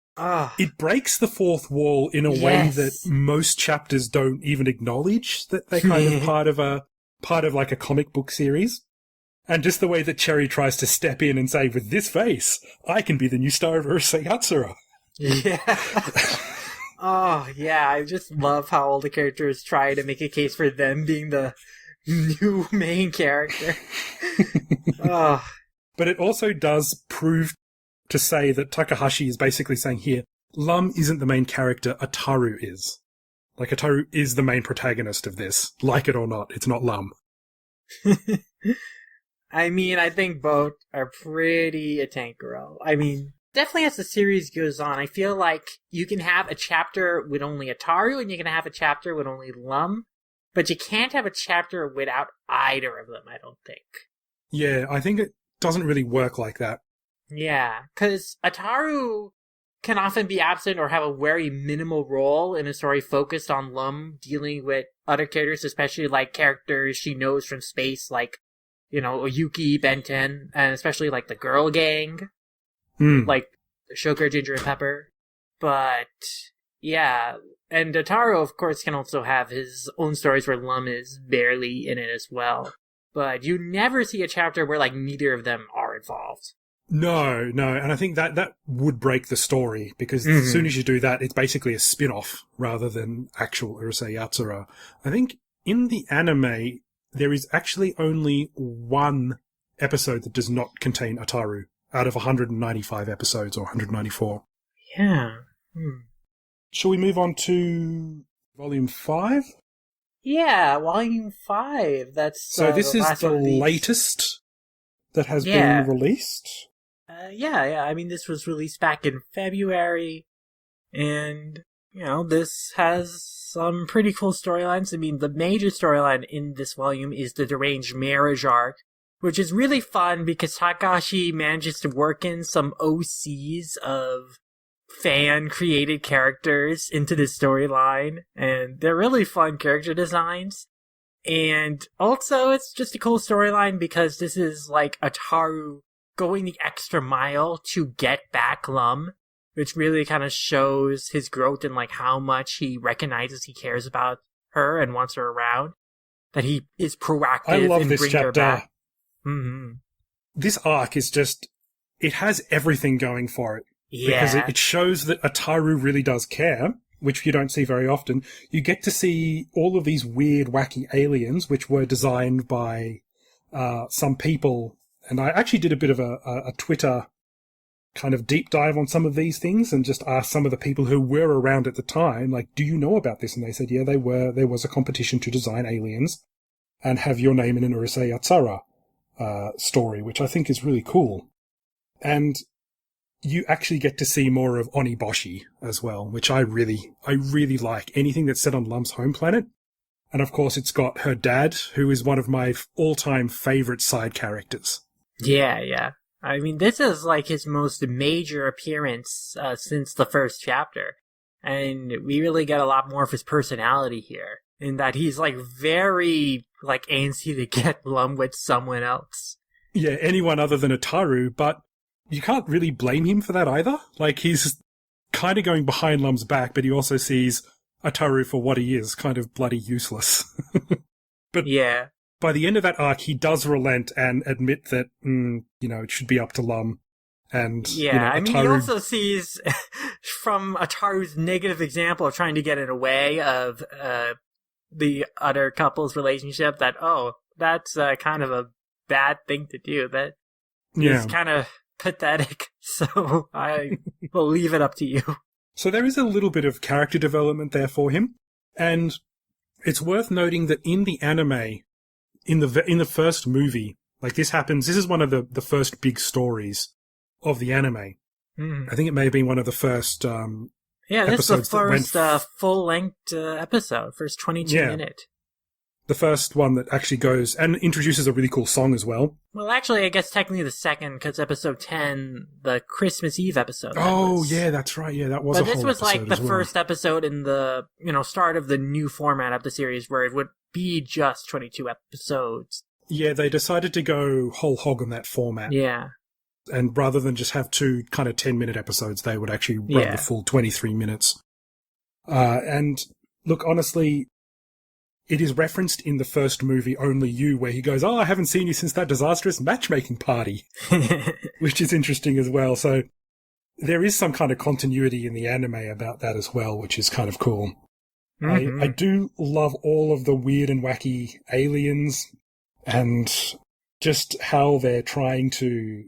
It breaks the fourth wall in a way that most chapters don't even acknowledge that they're kind of part of like a comic book series. And just the way that Cherry tries to step in and say, with this face, I can be the new star of Urusei Yatsura. Yeah. Oh, yeah, I just love how all the characters try to make a case for them being the new main character. But it also does prove to say that Takahashi is basically saying here, Lum isn't the main character, Ataru is. Like, Ataru is the main protagonist of this. Like it or not, it's not Lum. I mean, I think both are pretty a tankero. I mean, definitely as the series goes on, I feel like you can have a chapter with only Ataru and you can have a chapter with only Lum, but you can't have a chapter without either of them, I don't think. Yeah, I think it doesn't really work like that. Yeah, because Ataru can often be absent or have a very minimal role in a story focused on Lum dealing with other characters, especially like characters she knows from space, like, you know, Oyuki, Benten, and especially like the girl gang. Like Sugar, Ginger, and Pepper. But, yeah. And Ataru, of course, can also have his own stories where Lum is barely in it as well. But you never see a chapter where, like, neither of them are involved. No. And I think that would break the story, because as soon as you do that, it's basically a spin-off rather than actual Urusei Yatsura. I think in the anime, there is actually only one episode that does not contain Ataru. Out of 195 episodes, or 194. Yeah. Shall we move on to Volume 5? Yeah, Volume 5. That's so this is the latest that has been released? Yeah. I mean, this was released back in February. And, you know, this has some pretty cool storylines. I mean, the major storyline in this volume is the Deranged Marriage arc, which is really fun because Takahashi manages to work in some OCs of fan-created characters into this storyline, and they're really fun character designs. And also, it's just a cool storyline because this is like Ataru going the extra mile to get back Lum, which really kind of shows his growth and like how much he recognizes he cares about her and wants her around. That he is proactive in bringing her back. This arc is just, it has everything going for it. Yeah. Because it shows that Ataru really does care. which you don't see very often, you get to see all of these weird, wacky aliens, which were designed by some people. And I actually did a bit of a Twitter kind of deep dive on some of these things and just asked some of the people who were around at the time, like, do you know about this? And they said, yeah, there was a competition to design aliens and have your name in an Urusei Yatsura story, which I think is really cool. And you actually get to see more of Oniboshi as well, which I really like. Anything that's set on Lum's home planet. And of course, it's got her dad, who is one of my all-time favorite side characters. Yeah. I mean, this is like his most major appearance since the first chapter. And we really get a lot more of his personality here, in that he's like very like antsy to get Lum with someone else. Yeah, anyone other than Ataru, but you can't really blame him for that either. Like, he's kind of going behind Lum's back, but he also sees Ataru for what he is, kind of bloody useless. But yeah, by the end of that arc, he does relent and admit that, it should be up to Lum. And, yeah, Ataru... I mean, he also sees from Ataru's negative example of trying to get in the way of the other couple's relationship that, that's kind of a bad thing to do. That is kind of pathetic, so I will leave it up to you. So there is a little bit of character development there for him, and it's worth noting that in the anime, in the first movie, like this is one of the first big stories of the anime. I think it may have been one of the first this is the first full-length episode, first 22-minute. The first one that actually goes and introduces a really cool song as well. Well, actually, I guess technically the second, because episode 10, the Christmas Eve episode. Yeah, that's right. Yeah, that was a whole episode. But this was like the first episode in the, start of the new format of the series where it would be just 22 episodes. Yeah, they decided to go whole hog on that format. Yeah. And rather than just have two kind of 10-minute episodes, they would actually run the full 23 minutes. And look, honestly, it is referenced in the first movie, Only You, where he goes, I haven't seen you since that disastrous matchmaking party, which is interesting as well. So there is some kind of continuity in the anime about that as well, which is kind of cool. I do love all of the weird and wacky aliens and just how they're trying to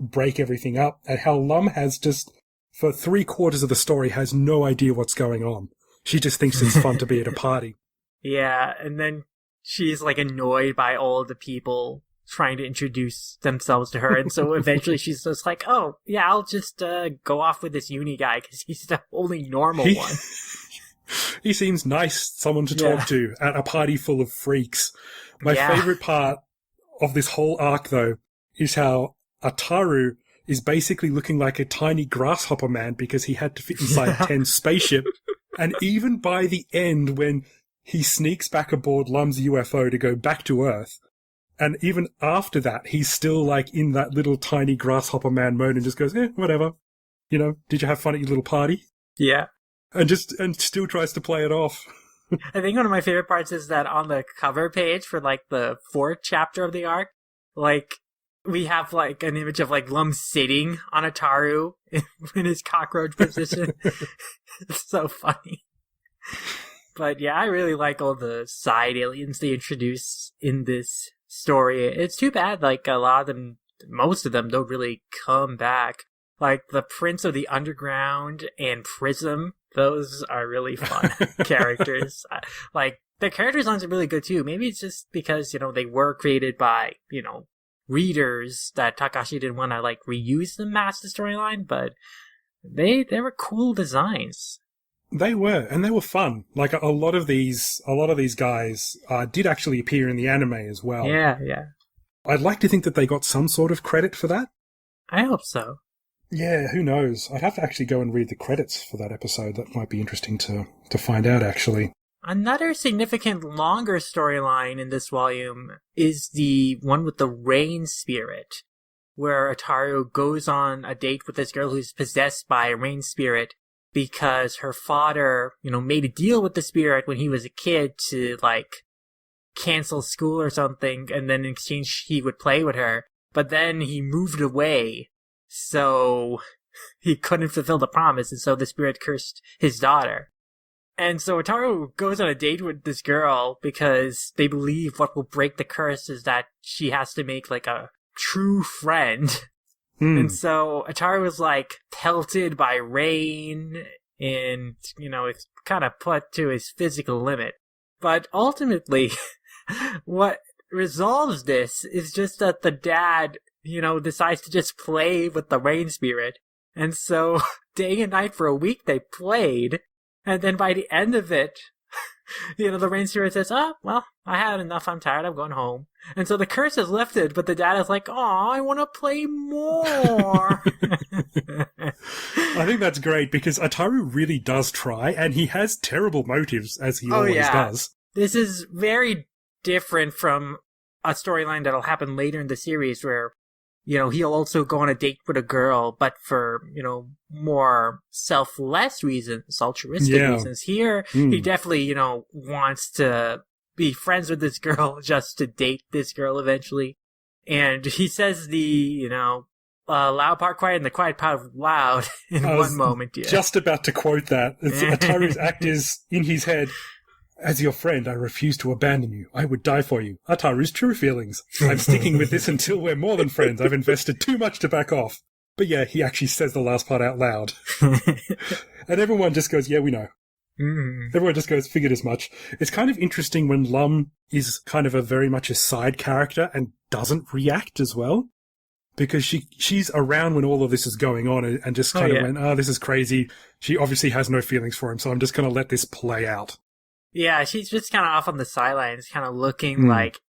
break everything up, and how Lum has just, for 3/4 of the story, has no idea what's going on. She just thinks it's fun to be at a party. Yeah, and then she's like annoyed by all the people trying to introduce themselves to her, and so eventually she's just like, I'll just go off with this uni guy because he's the only normal one. He seems nice, someone to talk to at a party full of freaks. My favorite part of this whole arc, though, is how Ataru is basically looking like a tiny grasshopper man because he had to fit inside Ten's spaceship. And even by the end, when he sneaks back aboard Lum's UFO to go back to Earth, and even after that, he's still like in that little tiny grasshopper man mode and just goes, whatever. Did you have fun at your little party? Yeah. And still tries to play it off. I think one of my favorite parts is that on the cover page for like the 4th chapter of the arc, like we have like an image of like Lum sitting on Ataru in his cockroach position. It's so funny. But yeah, I really like all the side aliens they introduce in this story. It's too bad, like a lot of them, most of them don't really come back. Like the Prince of the Underground and Prism, those are really fun characters. Like the character designs are really good too. Maybe it's just because, they were created by, readers that Takashi didn't want to like reuse them as the storyline, but they were cool designs. They were, and they were fun. Like a lot of these guys did actually appear in the anime as well. Yeah. I'd like to think that they got some sort of credit for that. I hope so. Yeah, who knows? I'd have to actually go and read the credits for that episode. That might be interesting to find out, actually. Another significant longer storyline in this volume is the one with the rain spirit, where Ataru goes on a date with this girl who's possessed by a rain spirit because her father, made a deal with the spirit when he was a kid to, like, cancel school or something, and then in exchange he would play with her. But then he moved away, so he couldn't fulfill the promise, and so the spirit cursed his daughter. And so Ataru goes on a date with this girl because they believe what will break the curse is that she has to make like a true friend. And so Ataru is like pelted by rain and, it's kind of put to his physical limit. But ultimately, what resolves this is just that the dad, decides to just play with the rain spirit. And so day and night for a week they played. And then by the end of it, the rain spirit says, oh, well, I had enough. I'm tired. I'm going home. And so the curse is lifted, but the dad is like, oh, I want to play more. I think that's great because Ataru really does try, and he has terrible motives, as he always does. This is very different from a storyline that'll happen later in the series where, he'll also go on a date with a girl, but for, more selfless reasons, altruistic reasons. Here, he definitely, wants to be friends with this girl just to date this girl eventually. And he says the, loud part quiet and the quiet part loud in one moment. Yeah. Just about to quote that. Ataru's act is in his head. As your friend, I refuse to abandon you. I would die for you. Ataru's true feelings. I'm sticking with this until we're more than friends. I've invested too much to back off. But yeah, he actually says the last part out loud. And everyone just goes, yeah, we know. Everyone just goes, figured as much. It's kind of interesting when Lum is kind of very much a side character and doesn't react as well. Because she's around when all of this is going on and just kind of went, oh, this is crazy. She obviously has no feelings for him, so I'm just going to let this play out. Yeah, she's just kind of off on the sidelines, kind of looking like,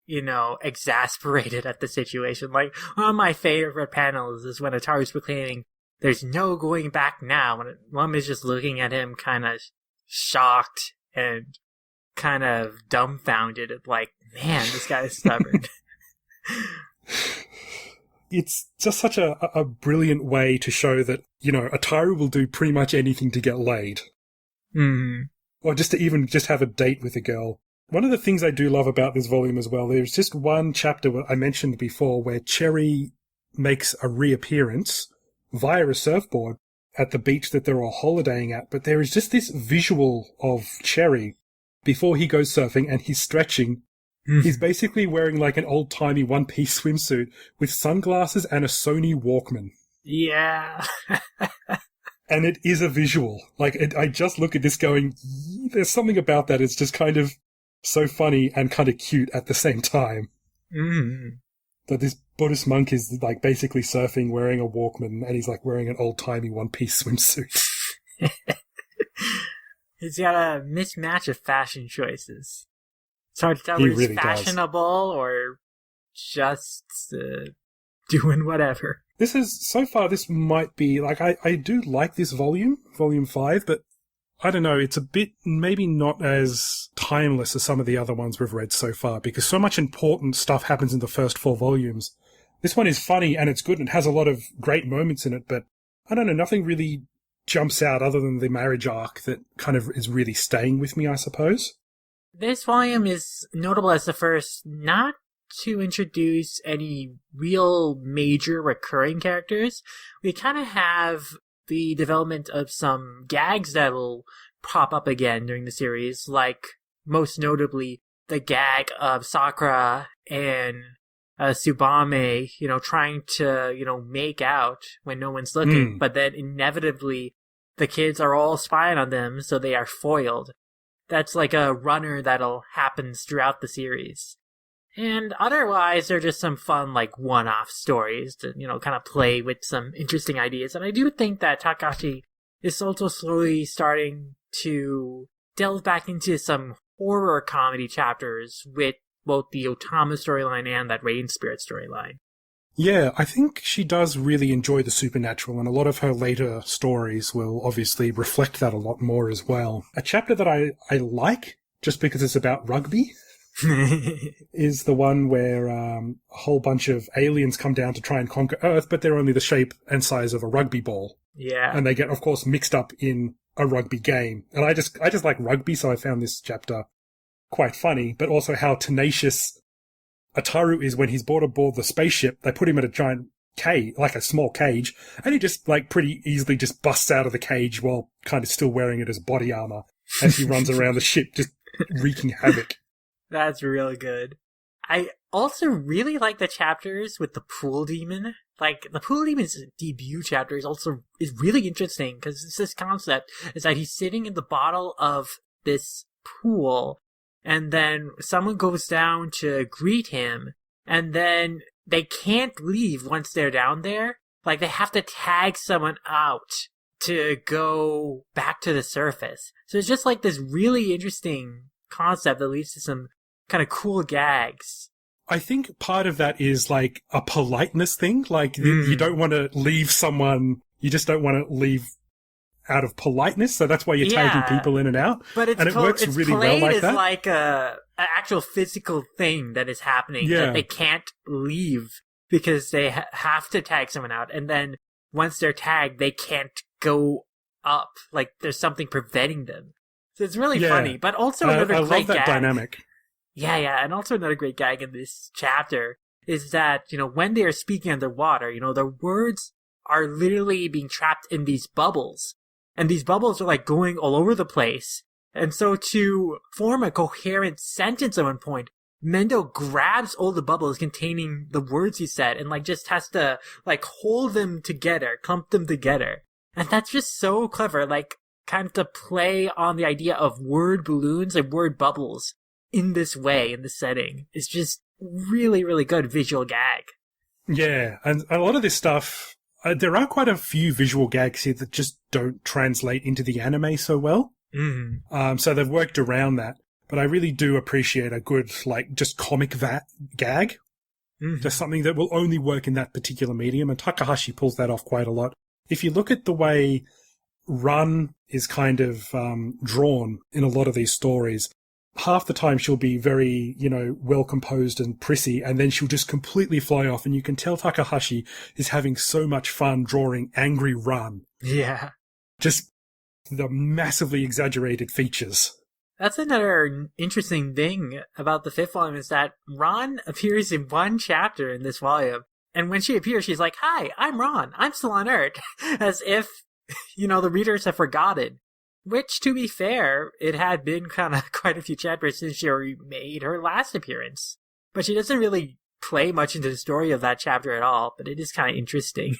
exasperated at the situation. Like, one of my favorite panels is when Ataru's proclaiming, there's no going back now. And Lum is just looking at him kind of shocked and kind of dumbfounded. Like, man, this guy is stubborn. It's just such a brilliant way to show that, Ataru will do pretty much anything to get laid. Or just to even just have a date with a girl. One of the things I do love about this volume as well, there's just one chapter I mentioned before where Cherry makes a reappearance via a surfboard at the beach that they're all holidaying at. But there is just this visual of Cherry before he goes surfing and he's stretching. He's basically wearing like an old-timey one-piece swimsuit with sunglasses and a Sony Walkman. Yeah. And it is a visual. Like, I just look at this going, there's something about that. It's just kind of so funny and kind of cute at the same time. That this Buddhist monk is, like, basically surfing, wearing a Walkman, and he's, like, wearing an old-timey one-piece swimsuit. He's got a mismatch of fashion choices. It's hard to tell whether he's fashionable or just doing whatever. This might be, like, I do like this volume 5, but I don't know, it's a bit maybe not as timeless as some of the other ones we've read so far, because so much important stuff happens in the first 4 volumes. This one is funny and it's good and it has a lot of great moments in it, but I don't know, nothing really jumps out other than the marriage arc that kind of is really staying with me, I suppose. This volume is notable as the first not to introduce any real major recurring characters. We kind of have the development of some gags that'll pop up again during the series, like most notably the gag of Sakura and Tsubame, trying to, make out when no one's looking, but then inevitably the kids are all spying on them, so they are foiled. That's like a runner that'll happen throughout the series. And otherwise, they're just some fun, like, one-off stories to, kind of play with some interesting ideas. And I do think that Takashi is also slowly starting to delve back into some horror comedy chapters with both the Otama storyline and that Radiant Spirit storyline. Yeah, I think she does really enjoy the supernatural, and a lot of her later stories will obviously reflect that a lot more as well. A chapter that I like, just because it's about rugby, is the one where a whole bunch of aliens come down to try and conquer Earth, but they're only the shape and size of a rugby ball. Yeah. And they get, of course, mixed up in a rugby game. And I just like rugby, so I found this chapter quite funny, but also how tenacious Ataru is when he's brought aboard the spaceship. They put him in a giant cage, like a small cage, and he just, like, pretty easily just busts out of the cage while kind of still wearing it as body armor. as he runs around the ship just wreaking havoc. That's really good. I also really like the chapters with the pool demon. Like, the pool demon's debut chapter is really interesting, because it's this concept is that he's sitting in the bottom of this pool, and then someone goes down to greet him, and then they can't leave once they're down there. Like, they have to tag someone out to go back to the surface. So it's just like this really interesting concept that leads to some kind of cool gags. I think part of that is like a politeness thing. Like you don't want to leave someone, you just don't want to leave out of politeness. So that's why you're tagging people in and out. But and it works really well like that. It's like an actual physical thing that is happening that they can't leave because they have to tag someone out. And then once they're tagged, they can't go up. Like there's something preventing them. So it's really funny, but also another great I love that gag. dynamic. Yeah, and also another great gag in this chapter is that, when they are speaking underwater, their words are literally being trapped in these bubbles. And these bubbles are like going all over the place. And so to form a coherent sentence at one point, Mendo grabs all the bubbles containing the words he said and just has to hold them together, clump them together. And that's just so clever, kind of to play on the idea of word balloons and word bubbles in this way, in this setting. It's just really, really good visual gag. Yeah, and a lot of this stuff, there are quite a few visual gags here that just don't translate into the anime so well. Mm-hmm. So they've worked around that. But I really do appreciate a good, just comic gag. Mm-hmm. Just something that will only work in that particular medium, and Takahashi pulls that off quite a lot. If you look at the way Run is kind of drawn in a lot of these stories, half the time she'll be very, well composed and prissy, and then she'll just completely fly off, and you can tell Takahashi is having so much fun drawing angry Run. Yeah. Just the massively exaggerated features. That's another interesting thing about the fifth volume is that Ron appears in one chapter in this volume, and when she appears, she's like, "Hi, I'm Ron. I'm still on Earth," as if, the readers have forgotten. Which, to be fair, it had been kind of quite a few chapters since she made her last appearance. But she doesn't really play much into the story of that chapter at all, but it is kind of interesting,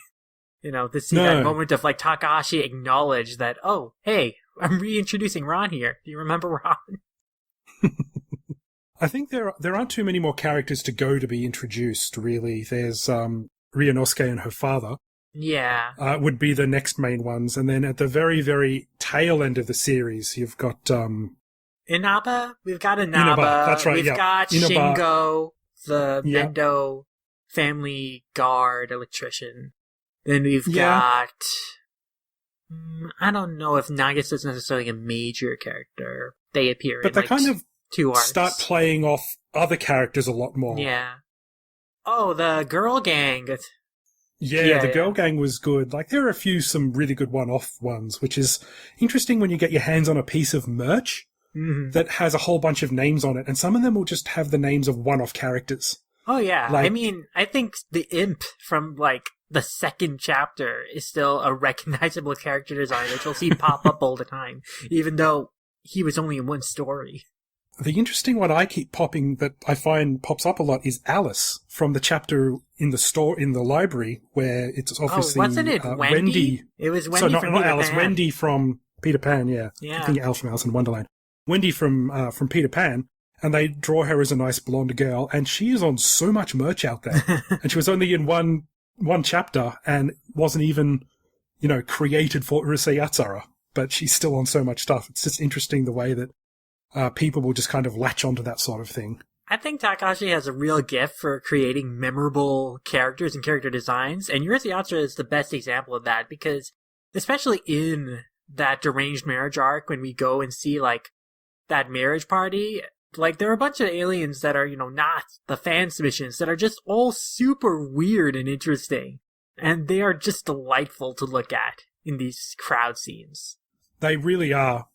to see that moment of, Takahashi acknowledge that, oh, hey, I'm reintroducing Ron here. Do you remember Ron? I think there aren't too many more characters to go to be introduced, really. There's Ryunosuke and her father. Yeah. Would be the next main ones. And then at the very, very tail end of the series, you've got... Inaba? We've got Inaba. That's right, We've got Inaba. Shingo, the Mendo family guard electrician. Then we've got... I don't know if Nagus is necessarily a major character. They appear but in, they kind of 2 arcs. Start playing off other characters a lot more. Yeah. Oh, the girl gang. Yeah, the girl gang was good. There are some really good one-off ones, which is interesting when you get your hands on a piece of merch that has a whole bunch of names on it, and some of them will just have the names of one-off characters. Oh, yeah. I think the imp from, the second chapter is still a recognizable character design that you'll see pop up all the time, even though he was only in one story. The interesting one I keep popping that I find pops up a lot is Alice from the chapter in the library where it's obviously wasn't it Wendy? It was Wendy from Peter Alice, Pan. Wendy from Peter Pan, yeah. I think Alice from Alice in Wonderland. Wendy from Peter Pan, and they draw her as a nice blonde girl, and she is on so much merch out there. And she was only in one chapter and wasn't even, created for Urusei Yatsura, but she's still on so much stuff. It's just interesting the way that people will just kind of latch onto that sort of thing. I think Takahashi has a real gift for creating memorable characters and character designs, and Urusei Yatsura is the best example of that, because especially in that deranged marriage arc, when we go and see, that marriage party, there are a bunch of aliens that are, not the fan submissions, that are just all super weird and interesting, and they are just delightful to look at in these crowd scenes. They really are.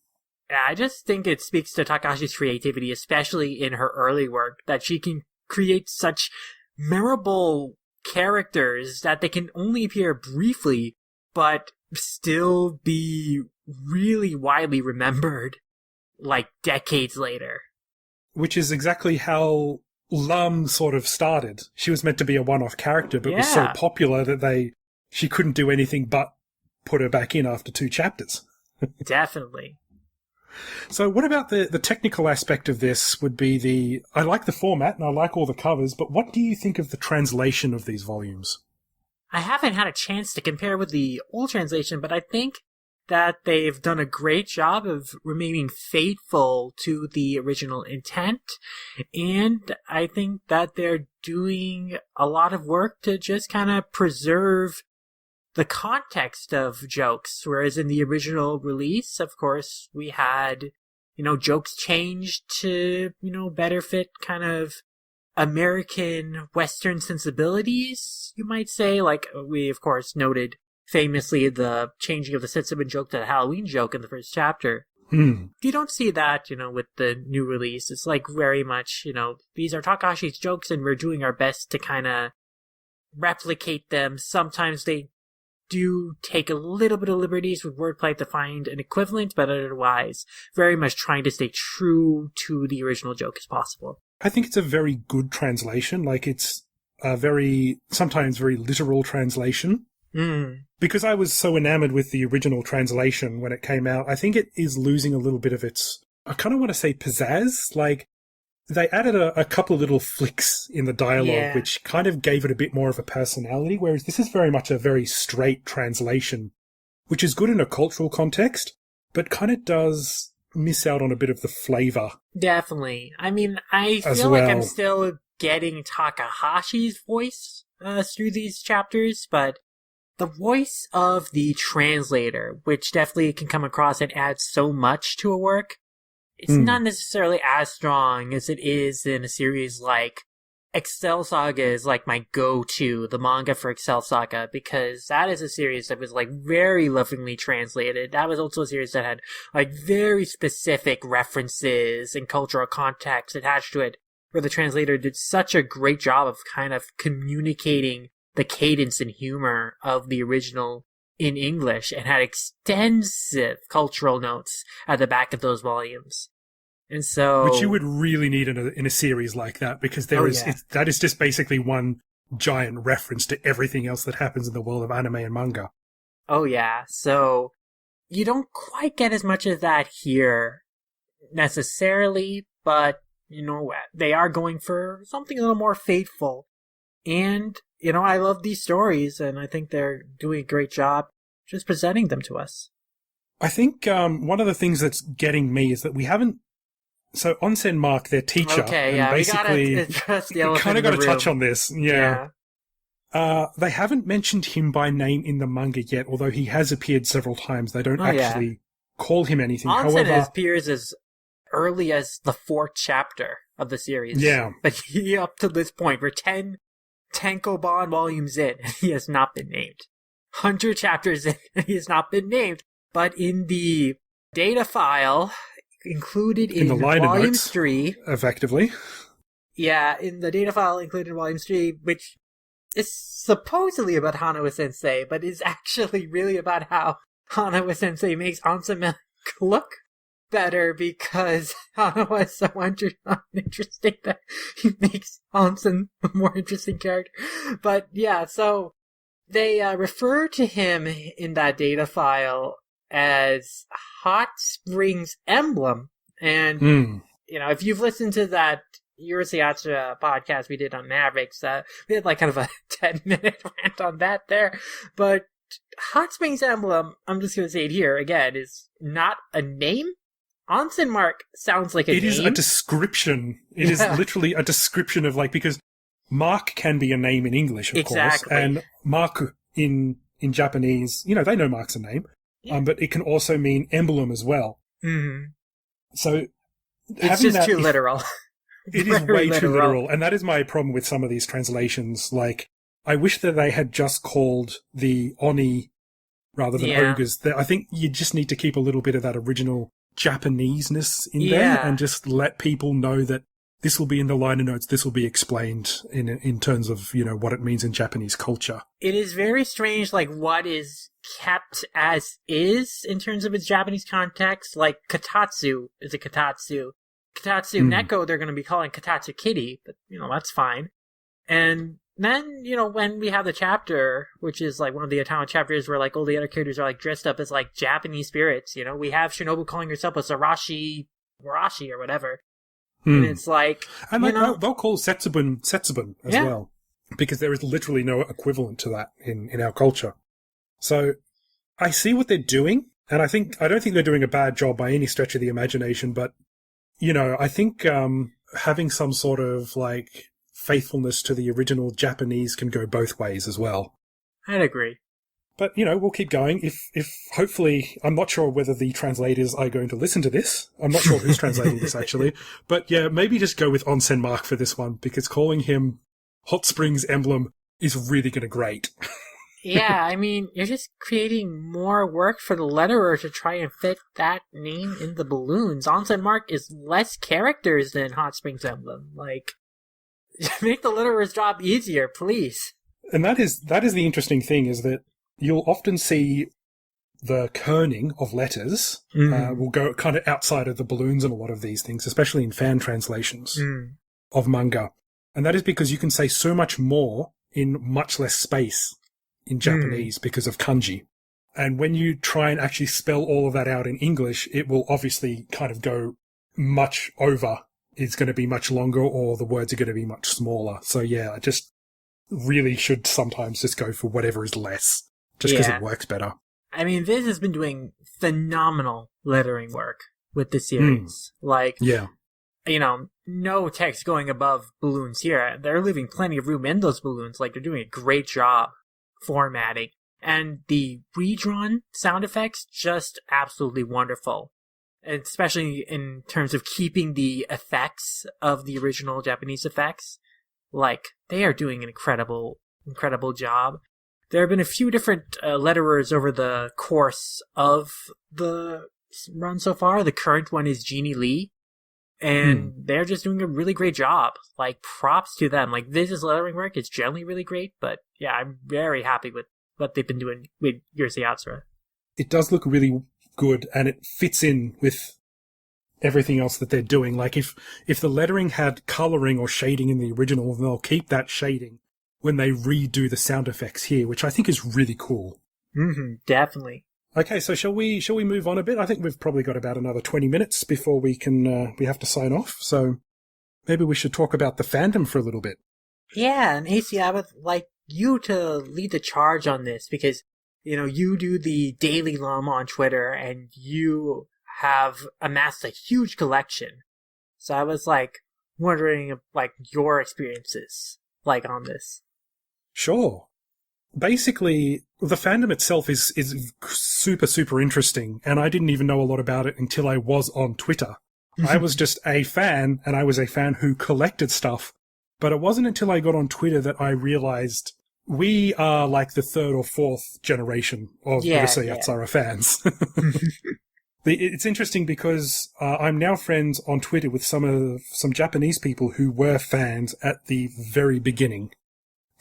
I just think it speaks to Takahashi's creativity, especially in her early work, that she can create such memorable characters that they can only appear briefly, but still be really widely remembered. like decades later. Which is exactly how Lum sort of started. She was meant to be a one-off character, but was so popular that she couldn't do anything but put her back in after 2 chapters. Definitely. So what about the technical aspect of this would be I like the format and I like all the covers, but what do you think of the translation of these volumes? I haven't had a chance to compare with the old translation, but I think that they've done a great job of remaining faithful to the original intent, and I think that they're doing a lot of work to just kind of preserve the context of jokes, whereas in the original release, of course, we had, jokes changed to, better fit kind of American Western sensibilities, you might say. Like, we, of course, noted famously the changing of the Setsubun joke to the Halloween joke in the first chapter. You don't see that, with the new release. It's like very much, these are Takahashi's jokes and we're doing our best to kind of replicate them. Sometimes they do take a little bit of liberties with wordplay to find an equivalent, but otherwise very much trying to stay true to the original joke as possible. I think it's a very good translation. Like, it's a sometimes very literal translation. Because I was so enamored with the original translation when it came out, I think it is losing a little bit of its, I kind of want to say pizzazz. Like, they added a couple of little flicks in the dialogue, which kind of gave it a bit more of a personality, whereas this is very much a very straight translation, which is good in a cultural context, but kind of does miss out on a bit of the flavor. Definitely. I mean, I feel like I'm still getting Takahashi's voice through these chapters, but the voice of the translator, which definitely can come across and add so much to a work, it's not necessarily as strong as it is in a series like Excel Saga is like my go-to, the manga for Excel Saga, because that is a series that was like very lovingly translated. That was also a series that had like very specific references and cultural context attached to it, where the translator did such a great job of kind of communicating the cadence and humor of the original in English and had extensive cultural notes at the back of those volumes. And so, which you would really need in a series like that, because that is just basically one giant reference to everything else that happens in the world of anime and manga. Oh yeah, so you don't quite get as much of that here necessarily, but they are going for something a little more faithful. And I love these stories, and I think they're doing a great job just presenting them to us. I think one of the things that's getting me is that we haven't. So Onsen Mark, their teacher, basically, we kind of got to touch on this. Yeah. They haven't mentioned him by name in the manga yet, although he has appeared several times. They don't actually call him anything. Onsen appears as early as the 4th chapter of the series. Yeah. But he, up to this point, we're 10 Tankobon volumes in, and he has not been named. 100 chapters in, and he has not been named. But in the data file included in the liner Volume notes, 3... effectively. Yeah, in the data file included in Volume 3, which is supposedly about Hanawa-sensei, but is actually really about how Hanawa-sensei makes Onsen look better, because Hanawa is so uninteresting that he makes Onsen a more interesting character. But yeah, so they refer to him in that data file as Hot Springs Emblem. And, if you've listened to that Urusei Yatsura podcast we did on Mavericks, we had like kind of a 10-minute rant on that there. But Hot Springs Emblem, I'm just going to say it here again, is not a name. Onsen Mark sounds like a name. It is a description. It is literally a description of because Mark can be a name in English, of course. And Mark in Japanese, they know Mark's a name. But it can also mean emblem as well. Mm-hmm. So it's just too literal. It is way too literal. And that is my problem with some of these translations. Like, I wish that they had just called the Oni rather than ogres. I think you just need to keep a little bit of that original Japanese-ness in there and just let people know that this will be in the liner notes, this will be explained in terms of, what it means in Japanese culture. It is very strange, what is kept as is in terms of its Japanese context. Like Katatsu is a Katatsu. Katatsu Neko, they're going to be calling Katatsu Kitty, but, that's fine. And then, when we have the chapter, which is like one of the Italian chapters where like all the other characters are like dressed up as like Japanese spirits, we have Shinobu calling herself a Warashi or whatever. And it's like, and they'll call Setsubun as well, because there is literally no equivalent to that in our culture. So I see what they're doing, and I don't think they're doing a bad job by any stretch of the imagination, but, I think having some sort of like faithfulness to the original Japanese can go both ways as well. I'd agree. But, we'll keep going. If hopefully, I'm not sure whether the translators are going to listen to this. I'm not sure who's translating this, actually. But yeah, maybe just go with Onsen Mark for this one, because calling him Hot Springs Emblem is really going to grate. Yeah, I mean, you're just creating more work for the letterer to try and fit that name in the balloons. Onsen Mark is less characters than Hot Springs Emblem. Like, make the letterer's job easier, please. And that is the interesting thing, is that you'll often see the kerning of letters will go kind of outside of the balloons in a lot of these things, especially in fan translations of manga. And that is because you can say so much more in much less space in Japanese because of kanji. And when you try and actually spell all of that out in English, it will obviously kind of go much over. It's going to be much longer, or the words are going to be much smaller. So yeah, I just really should sometimes just go for whatever is less, just because it works better. I mean, Viz has been doing phenomenal lettering work with the series. No text going above balloons here. They're leaving plenty of room in those balloons. Like, they're doing a great job formatting. And the redrawn sound effects, just absolutely wonderful. And especially in terms of keeping the effects of the original Japanese effects. Like, they are doing an incredible job. There have been a few different letterers over the course of the run so far. The current one is Jeannie Lee. And they're just doing a really great job. Like, props to them. Like, Viz's lettering work is generally really great, but yeah, I'm very happy with what they've been doing with Urusei Yatsura. It does look really good, and it fits in with everything else that they're doing. Like, if the lettering had colouring or shading in the original, they'll keep that shading when they redo the sound effects here, which I think is really cool. Definitely. Okay, so shall we move on a bit? I think we've probably got about another 20 minutes before we have to sign off. So maybe we should talk about the fandom for a little bit. Yeah, and AC, I would like you to lead the charge on this, because, you do the Daily Lum on Twitter, and you have amassed a huge collection. So I was wondering your experiences on this. Sure. Basically, the fandom itself is super, super interesting, and I didn't even know a lot about it until I was on Twitter. I was just a fan, and I was a fan who collected stuff, but it wasn't until I got on Twitter that I realized we are like the third or fourth generation of Urusei Yatsura fans. It's interesting because I'm now friends on Twitter with some Japanese people who were fans at the very beginning.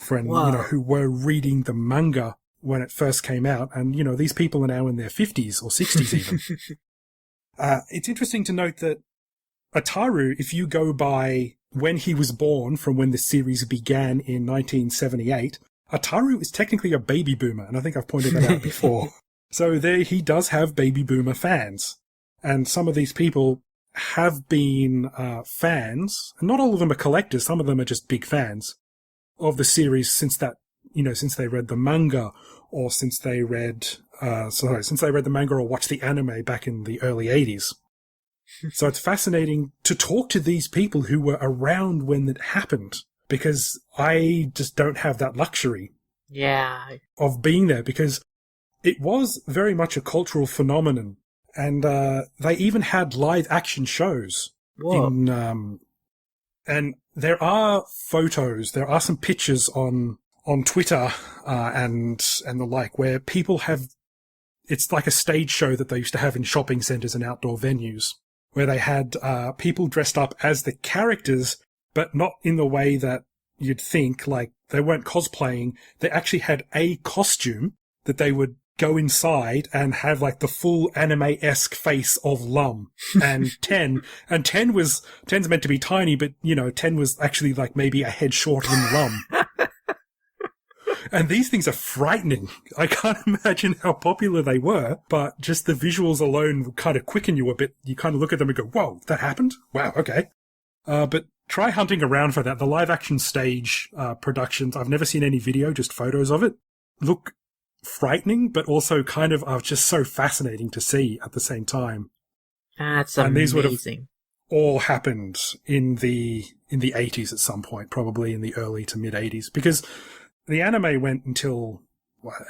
Who were reading the manga when it first came out. And, these people are now in their 50s or 60s even. It's interesting to note that Ataru, if you go by when he was born from when the series began in 1978, Ataru is technically a baby boomer. And I think I've pointed that out before. So he does have baby boomer fans. And some of these people have been fans. And not all of them are collectors. Some of them are just big fans of the series since they read the manga, or since they read the manga or watched the anime back in the early 80s. So it's fascinating to talk to these people who were around when it happened, because I just don't have that luxury of being there, because it was very much a cultural phenomenon. And they even had live action shows. And there are photos, there are some pictures on Twitter and the like, where people have, it's like a stage show that they used to have in shopping centres and outdoor venues, where they had people dressed up as the characters, but not in the way that you'd think. Like, they weren't cosplaying, they actually had a costume that they would go inside and have like the full anime-esque face of Lum and 10. And 10's meant to be tiny, but 10 was actually like maybe a head shorter than Lum. And these things are frightening. I can't imagine how popular they were, but just the visuals alone kind of quicken you a bit. You kind of look at them and go, whoa, that happened? Wow, okay. But try hunting around for that. The live-action stage productions, I've never seen any video, just photos of it, look frightening, but also kind of just so fascinating to see at the same time. That's amazing. And these would have all happened in the 80s at some point, probably in the early to mid-80s, because the anime went until,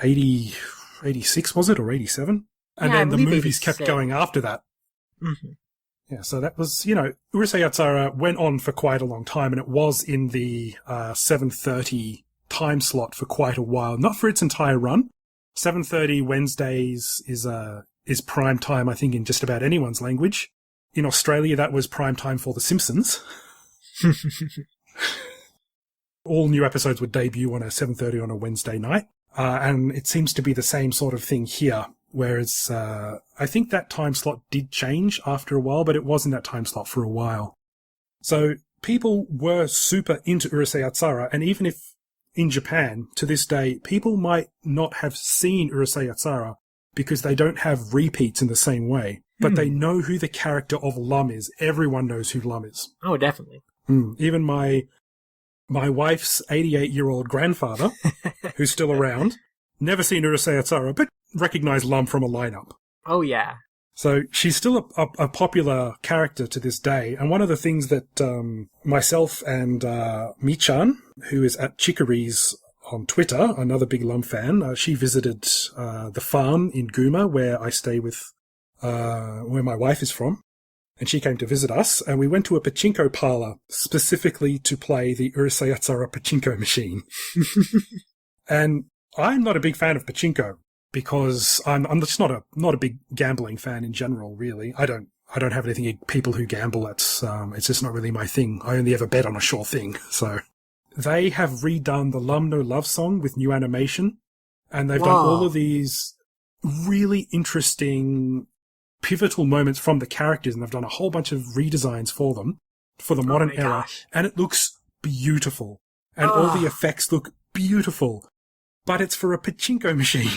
86 was it, or 87? And then the movies kept going after that. Mm-hmm. Yeah, so that was, Urusei Yatsura went on for quite a long time, and it was in the 7:30 time slot for quite a while. Not for its entire run. 7:30 Wednesdays is prime time, I think, in just about anyone's language. In Australia, that was prime time for The Simpsons. All new episodes would debut on a 7:30 on a Wednesday night. And it seems to be the same sort of thing here, whereas I think that time slot did change after a while, but it was in that time slot for a while. So people were super into Urusei Yatsura, and even if in Japan, to this day, people might not have seen Urusei Yatsura because they don't have repeats in the same way, but they know who the character of Lum is. Everyone knows who Lum is. Oh, definitely. Even my wife's 88-year-old grandfather, who's still around, never seen Urusei Yatsura, but recognized Lum from a lineup. Oh, yeah. So she's still a popular character to this day. And one of the things that myself and Michan, who is at Chicories on Twitter, another big Lum fan, she visited the farm in Guma, where I stay with, where my wife is from. And she came to visit us, and we went to a pachinko parlor specifically to play the Urusei Yatsura pachinko machine. And I'm not a big fan of pachinko because I'm just not a big gambling fan in general, really. I don't have anything against people who gamble. It's just not really my thing. I only ever bet on a sure thing. So they have redone the Lum No Love song with new animation, and they've done all of these really interesting pivotal moments from the characters, and they've done a whole bunch of redesigns for them for the modern era, and it looks beautiful, and all the effects look beautiful, but it's for a pachinko machine.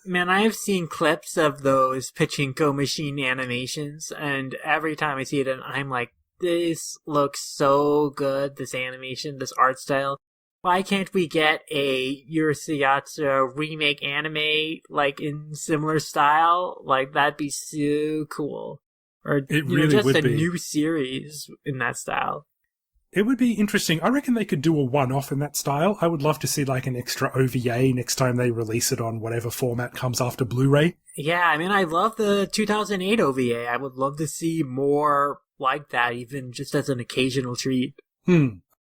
Man, I have seen clips of those pachinko machine animations, and every time I see it, I'm like, this looks so good, this animation, this art style. Why can't we get a Urusei Yatsura remake anime, like, in similar style? Like, that'd be so cool. Or, it really just would a be. new series in that style. It would be interesting. I reckon they could do a one-off in that style. I would love to see, like, an extra OVA next time they release it on whatever format comes after Blu-ray. Yeah, I mean, I love the 2008 OVA. I would love to see more like that, even just as an occasional treat.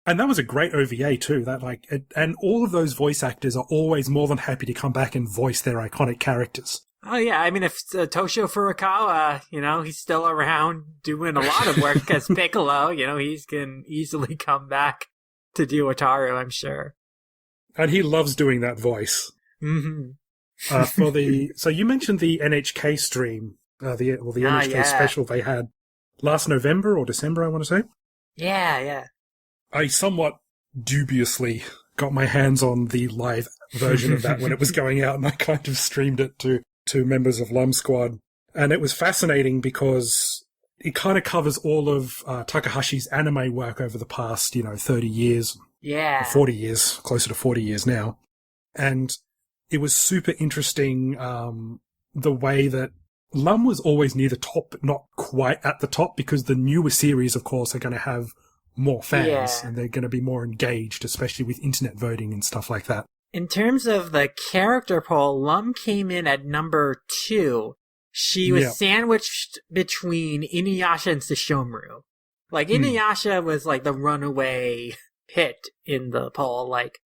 And that was a great OVA too. And all of those voice actors are always more than happy to come back and voice their iconic characters. Oh yeah, I mean, if Toshio Furukawa, he's still around doing a lot of work as Piccolo, he can easily come back to do Otaru, I'm sure. And he loves doing that voice. Mm-hmm. So you mentioned the NHK stream, the NHK special they had last November or December, I want to say. Yeah. I somewhat dubiously got my hands on the live version of that when it was going out, and I kind of streamed it to members of Lum Squad. And it was fascinating because it kind of covers all of Takahashi's anime work over the past, 30 years. Yeah. 40 years, closer to 40 years now. And it was super interesting the way that Lum was always near the top, but not quite at the top, because the newer series, of course, are going to have more fans, and they're going to be more engaged, especially with internet voting and stuff like that. In terms of the character poll, Lum came in at number 2. She was sandwiched between Inuyasha and Sesshomaru. Like, Inuyasha was like the runaway hit in the poll, like,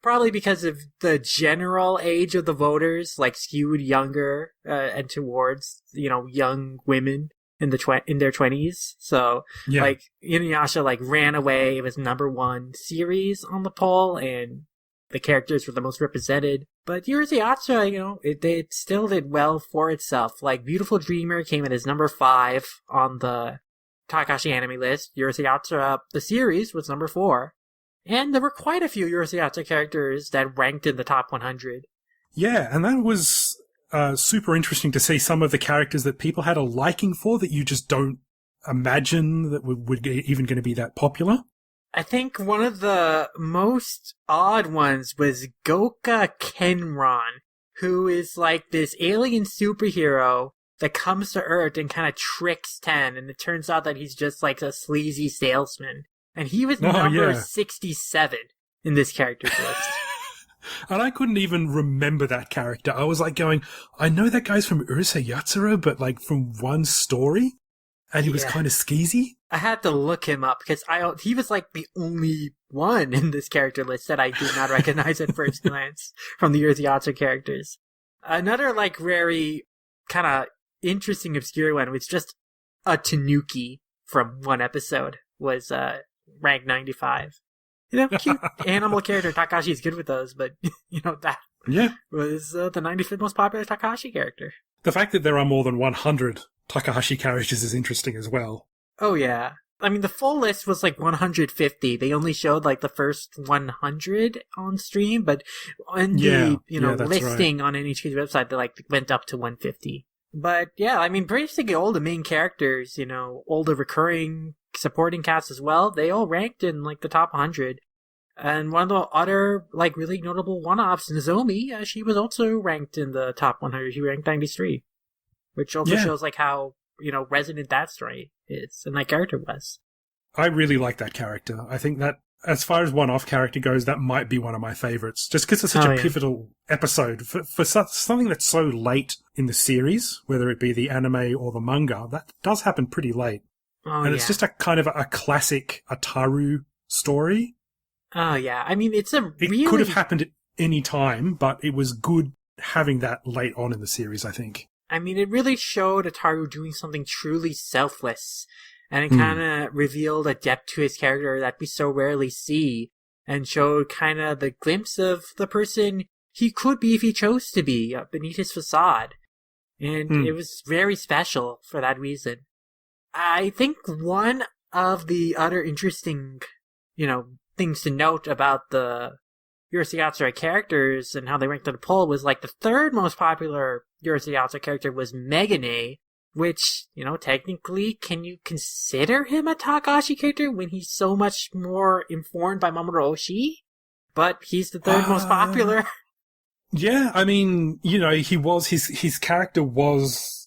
probably because of the general age of the voters, like, skewed younger and towards, young women in their 20s. So, like, Inuyasha, ran away. It was number 1 series on the poll, and the characters were the most represented. But Urusei Yatsura, it still did well for itself. Like, Beautiful Dreamer came in as number 5 on the Takahashi anime list. Urusei Yatsura, the series, was number 4. And there were quite a few Urusei Yatsura characters that ranked in the top 100. Yeah, and that was super interesting to see some of the characters that people had a liking for that you just don't imagine that would even going to be that popular. I think one of the most odd ones was Goka Kenron, who is like this alien superhero that comes to Earth and kind of tricks Ten, and it turns out that he's just like a sleazy salesman. And he was number 67 in this character's list. And I couldn't even remember that character. I was like going, I know that guy's from Urusei Yatsura, but like from one story, and he was kind of skeezy. I had to look him up because he was like the only one in this character list that I did not recognize at first glance from the Urusei Yatsura characters. Another like very kind of interesting obscure one was just a Tanuki from one episode was ranked 95. Cute animal character. Takashi's good with those, but that was the 95th most popular Takahashi character. The fact that there are more than 100 Takahashi characters is interesting as well. Oh yeah. I mean, the full list was like 150. They only showed like the first 100 on stream, but on the listing on NHK's website, they like went up to 150. But yeah, I mean, basically all the main characters, all the recurring supporting cast as well, they all ranked in like the top 100. And one of the other like really notable one-offs, Nozomi, she was also ranked in the top 100. She ranked 93, which also shows like how resonant that story is and that character was. I really like that character. I think that as far as one-off character goes, that might be one of my favorites, just because it's such a pivotal episode for something that's so late in the series, whether it be the anime or the manga. That does happen pretty late. It's just a kind of a classic Ataru story. Oh, yeah. I mean, it could have happened at any time, but it was good having that late on in the series, I think. I mean, it really showed Ataru doing something truly selfless, and it kind of revealed a depth to his character that we so rarely see, and showed kind of the glimpse of the person he could be if he chose to be beneath his facade. And it was very special for that reason. I think one of the other interesting, things to note about the Urusei Yatsura characters and how they ranked in the poll was like the third most popular Urusei Yatsura character was Megane, which, technically, can you consider him a Takahashi character when he's so much more informed by Mamoru Oshii? But he's the third most popular. Yeah, I mean, his character was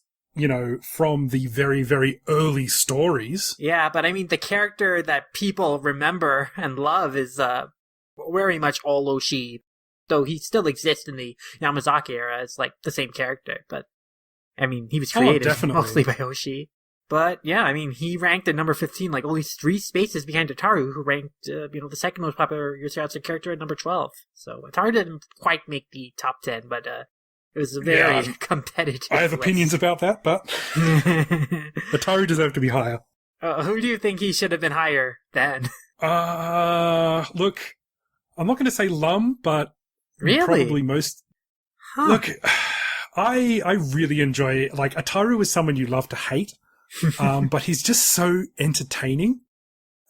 from the very, very early stories. Yeah, but I mean, the character that people remember and love is very much all Oshii, though he still exists in the Yamazaki era as like the same character. But I mean, he was created mostly by Oshii. But yeah, I mean, he ranked at number 15, like only 3 spaces behind Ataru, who ranked, the second most popular Urusei Yatsura character at number 12. So Ataru didn't quite make the top 10, but it was a very competitive I have list. Opinions about that, but Ataru deserved to be higher. Who do you think he should have been higher than? Look, I'm not going to say Lum, but probably most. Huh. Look, I really enjoy, like, Ataru is someone you love to hate, but he's just so entertaining,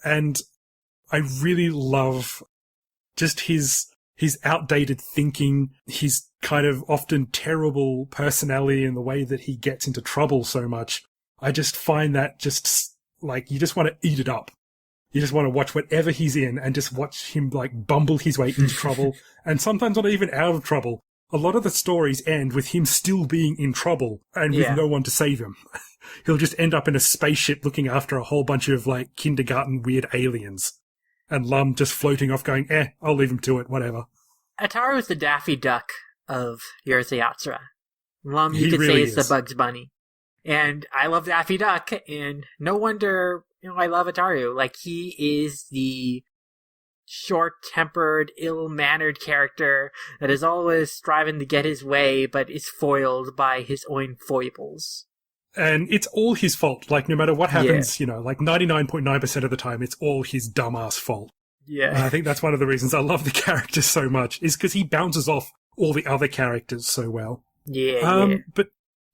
and I really love just his outdated thinking, his kind of often terrible personality and the way that he gets into trouble so much. I just find that just, like, you just want to eat it up. You just want to watch whatever he's in and just watch him, like, bumble his way into trouble, and sometimes not even out of trouble. A lot of the stories end with him still being in trouble and with no one to save him. He'll just end up in a spaceship looking after a whole bunch of, like, kindergarten weird aliens. And Lum just floating off going, I'll leave him to it, whatever. Ataru is the Daffy Duck of Urusei Yatsura. Lum, you could really say, is the Bugs Bunny. And I love Daffy Duck, and no wonder, I love Ataru. Like, he is the short-tempered, ill-mannered character that is always striving to get his way, but is foiled by his own foibles. And it's all his fault. Like, no matter what happens, like 99.9% of the time, it's all his dumbass fault. Yeah. And I think that's one of the reasons I love the character so much, is because he bounces off all the other characters so well. Yeah. But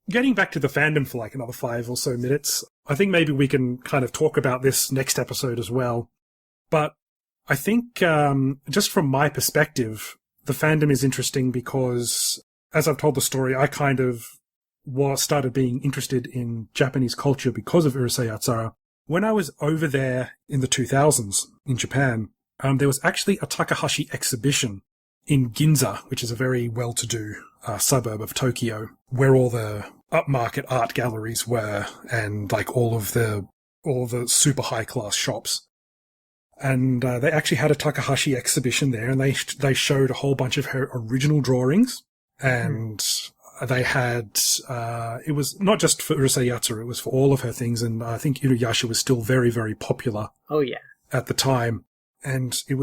getting back to the fandom for like another 5 or so minutes, I think maybe we can kind of talk about this next episode as well. But I think just from my perspective, the fandom is interesting because, as I've told the story, I kind of started being interested in Japanese culture because of Urusei Yatsura. When I was over there in the 2000s in Japan, there was actually a Takahashi exhibition in Ginza, which is a very well-to-do suburb of Tokyo, where all the upmarket art galleries were and like all the super high-class shops. And they actually had a Takahashi exhibition there, and they showed a whole bunch of her original drawings. And they had, it was not just for Urusei Yatsura, it was for all of her things. And I think Inuyasha was still very, very popular. Oh, yeah. At the time. And it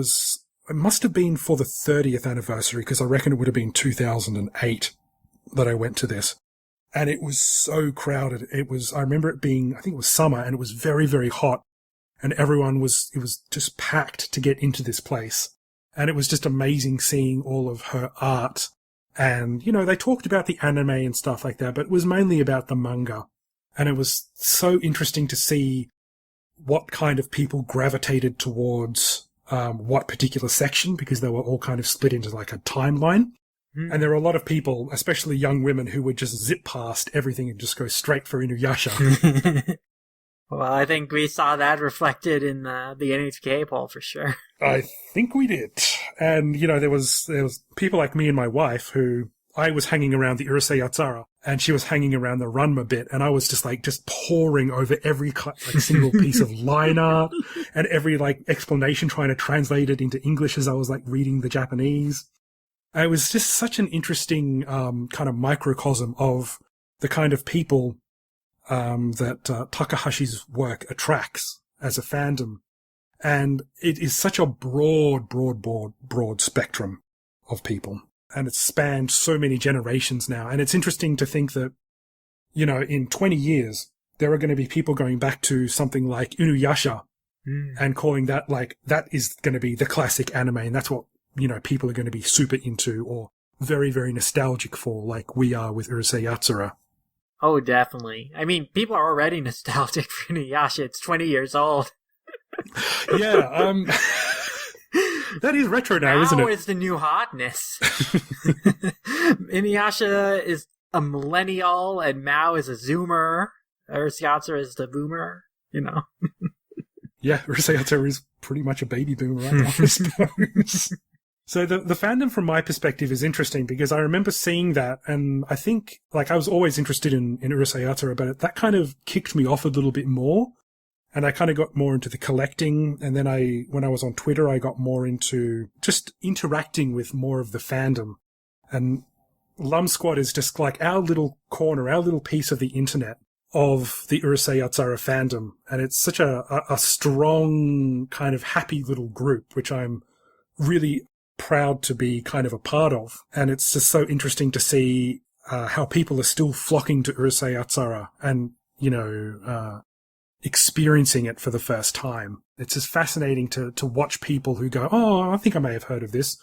must have been for the 30th anniversary, because I reckon it would have been 2008 that I went to this. And it was so crowded. I remember it being, I think it was summer, and it was very, very hot. And it was just packed to get into this place. And it was just amazing seeing all of her art. And, they talked about the anime and stuff like that, but it was mainly about the manga. And it was so interesting to see what kind of people gravitated towards what particular section, because they were all kind of split into like a timeline. And there were a lot of people, especially young women, who would just zip past everything and just go straight for Inuyasha. Well, I think we saw that reflected in the NHK poll for sure. I think we did. And, there was people like me and my wife who I was hanging around the Urusei Yatsura and she was hanging around the Ranma bit, and I was just poring over every single piece of line art and every explanation, trying to translate it into English as I was reading the Japanese. And it was just such an interesting kind of microcosm of the kind of people that Takahashi's work attracts as a fandom. And it is such a broad spectrum of people. And it's spanned so many generations now. And it's interesting to think that, in 20 years, there are going to be people going back to something like Inuyasha and calling that that is going to be the classic anime. And that's what, people are going to be super into or very, very nostalgic for, like we are with Urusei Yatsura. Oh, definitely. I mean, people are already nostalgic for Inuyasha. It's 20 years old. Yeah, that is retro now, isn't it? Now is the new hotness. Inuyasha is a millennial, and Mao is a zoomer. Urusei Yatsura is the boomer, Yeah, Urusei Yatsura is pretty much a baby boomer right now, I suppose. So the fandom from my perspective is interesting because I remember seeing that, and I think, I was always interested in Urusei Yatsura, but that kind of kicked me off a little bit more. And I kind of got more into the collecting. And then when I was on Twitter, I got more into just interacting with more of the fandom. And Lum Squad is just our little corner, our little piece of the internet of the Urusei Yatsura fandom. And it's such a strong, kind of happy little group, which I'm really proud to be kind of a part of. And it's just so interesting to see how people are still flocking to Urusei Yatsura and, experiencing it for the first time. It's just fascinating to watch people who go, oh, I think I may have heard of this,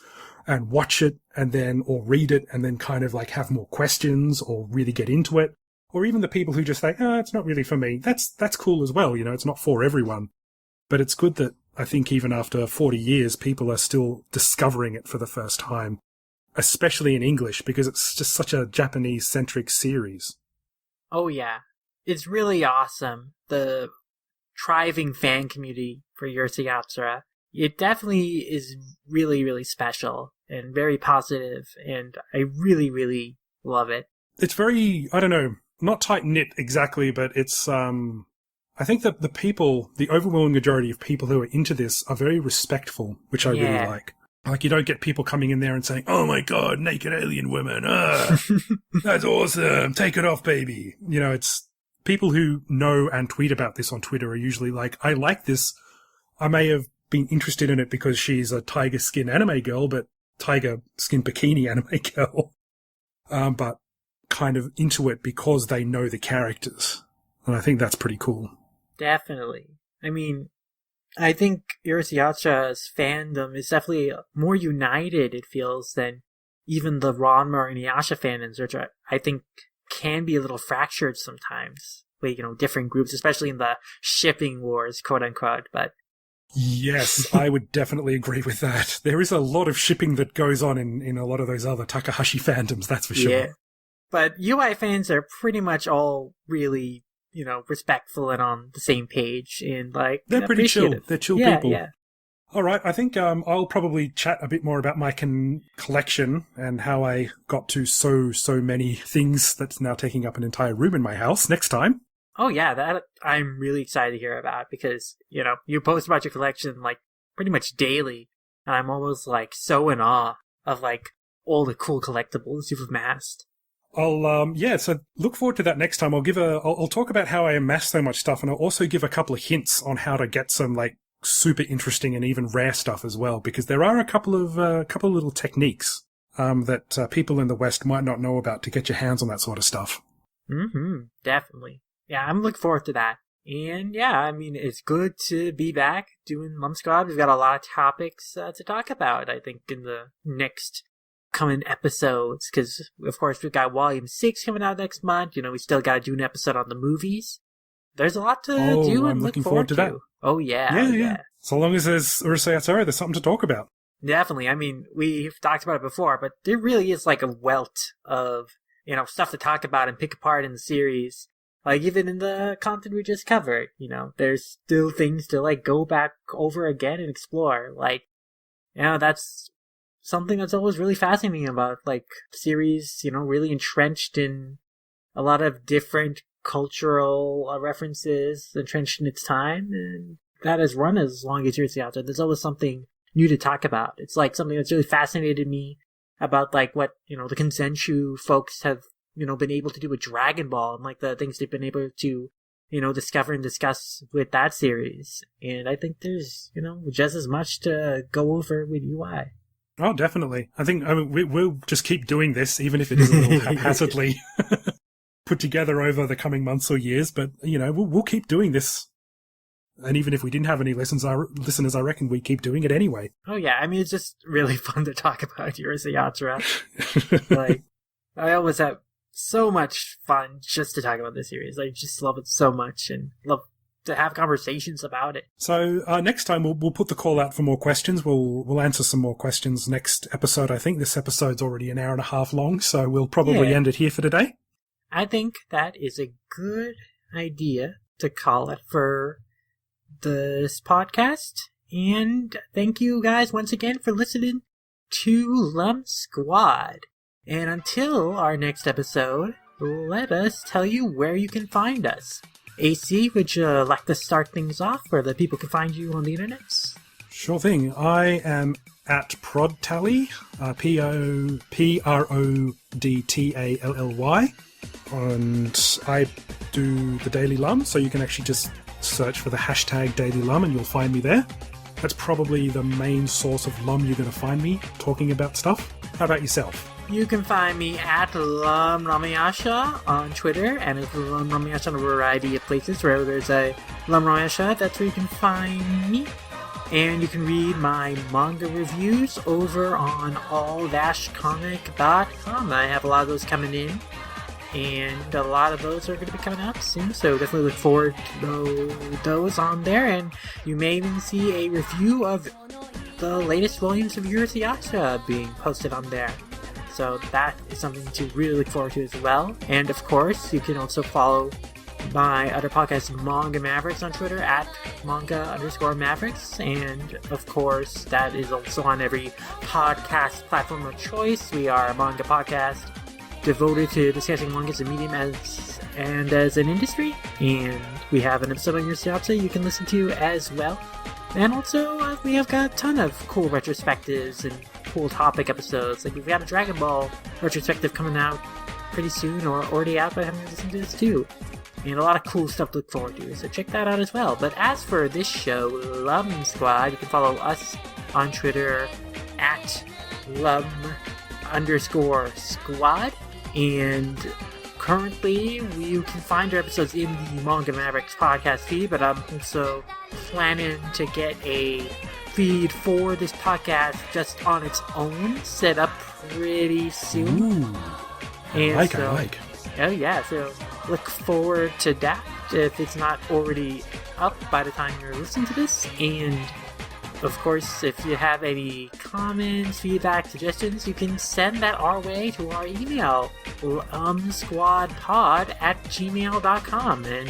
and watch it or read it and then kind of have more questions or really get into it. Or even the people who just say, oh, it's not really for me. That's cool as well. It's not for everyone. But it's good that I think even after 40 years, people are still discovering it for the first time, especially in English, because it's just such a Japanese-centric series. Oh, yeah. It's really awesome, the thriving fan community for Urusei Yatsura. It definitely is really, really special and very positive, and I really, really love it. It's very, I don't know, not tight-knit exactly, but it's, I think that the overwhelming majority of people who are into this are very respectful, which I really like. You don't get people coming in there and saying, oh my god, naked alien women, that's awesome, take it off, baby. It's people who know and tweet about this on Twitter are usually I like this. I may have been interested in it because she's a tiger skin anime girl, but tiger skin bikini anime girl. But kind of into it because they know the characters. And I think that's pretty cool. Definitely. I mean, I think Urusei Yatsura's fandom is definitely more united, it feels, than even the Ranma or Inuyasha fandoms, which I think can be a little fractured sometimes. With, different groups, especially in the shipping wars, quote unquote. But yes, I would definitely agree with that. There is a lot of shipping that goes on in a lot of those other Takahashi fandoms, that's for sure. Yeah. But UI fans are pretty much all really, respectful and on the same page and they're pretty chill. They're chill people. Yeah. All right, I think I'll probably chat a bit more about my collection and how I got to so many things that's now taking up an entire room in my house next time. Oh yeah, that I'm really excited to hear about because, you post about your collection pretty much daily. And I'm almost so in awe of all the cool collectibles you've amassed. So look forward to that next time. I'll talk about how I amassed so much stuff, and I'll also give a couple of hints on how to get some super interesting and even rare stuff as well, because there are a couple of little techniques that people in the West might not know about to get your hands on that sort of stuff. Definitely. Yeah, I'm looking forward to that. And yeah, I mean, it's good to be back doing Lum Squad. We've got a lot of topics to talk about, I think, in the next coming episodes, because of course we've got Volume 6 coming out next month. We still got to do an episode on the movies. There's a lot to do and look forward to. That. Oh yeah. So long as there's Urusei Yatsura, there's something to talk about. Definitely. I mean, we've talked about it before, but there really is a wealth of stuff to talk about and pick apart in the series. Even in the content we just covered, there's still things to go back over again and explore. That's something that's always really fascinating about series, really entrenched in a lot of different cultural references, entrenched in its time, and that has run as long as Urusei Yatsura. There's always something new to talk about. It's something that's really fascinated me about what the Konsenshu folks have been able to do with Dragon Ball and the things they've been able to discover and discuss with that series. And I think there's just as much to go over with UI. Oh, definitely. I think we'll just keep doing this, even if it is a little haphazardly put together over the coming months or years. But, we'll keep doing this. And even if we didn't have any listeners, I reckon we'd keep doing it anyway. Oh, yeah. I mean, it's just really fun to talk about Urusei Yatsura. I always have so much fun just to talk about this series. I just love it so much and love to have conversations about it. So next time we'll put the call out for more questions. We'll answer some more questions next episode. I think this episode's already an hour and a half long, so we'll probably end it here for today. I think that is a good idea to call it for this podcast. And thank you guys once again for listening to Lum Squad. And until our next episode, let us tell you where you can find us. AC, would you like to start things off where the people can find you on the internet? Sure thing. I am at ProdTally, ProdTally, and I do the Daily Lum, so you can actually just search for the hashtag Daily Lum and you'll find me there. That's probably the main source of Lum you're going to find me talking about stuff. How about yourself? You can find me at Lum Ramayasha on Twitter, and at Lum Ramayasha on a variety of places. Wherever there's a Lum Ramayasha, that's where you can find me. And you can read my manga reviews over on all-comic.com. I have a lot of those coming in, and a lot of those are going to be coming out soon, so definitely look forward to those on there. And you may even see a review of the latest volumes of Urusei Yatsura being posted on there. So that is something to really look forward to as well. And of course, you can also follow my other podcast, Manga Mavericks, on Twitter at manga_Mavericks. And of course, that is also on every podcast platform of choice. We are a manga podcast devoted to discussing manga as a medium as an industry. And we have an episode on Urusei Yatsura you can listen to as well. And also, we have got a ton of cool retrospectives and cool topic episodes. We've got a Dragon Ball retrospective coming out pretty soon, or already out, but I haven't listened to this too. And a lot of cool stuff to look forward to, so check that out as well. But as for this show, Lum Squad, you can follow us on Twitter at Lum_Squad. And currently, you can find our episodes in the Manga Mavericks podcast feed, but I'm also planning to get a feed for this podcast just on its own set up pretty soon. Ooh, I like. Oh yeah, so look forward to that if it's not already up by the time you're listening to this. And of course, if you have any comments, feedback, suggestions, you can send that our way to our email, lumsquadpod@gmail.com. And,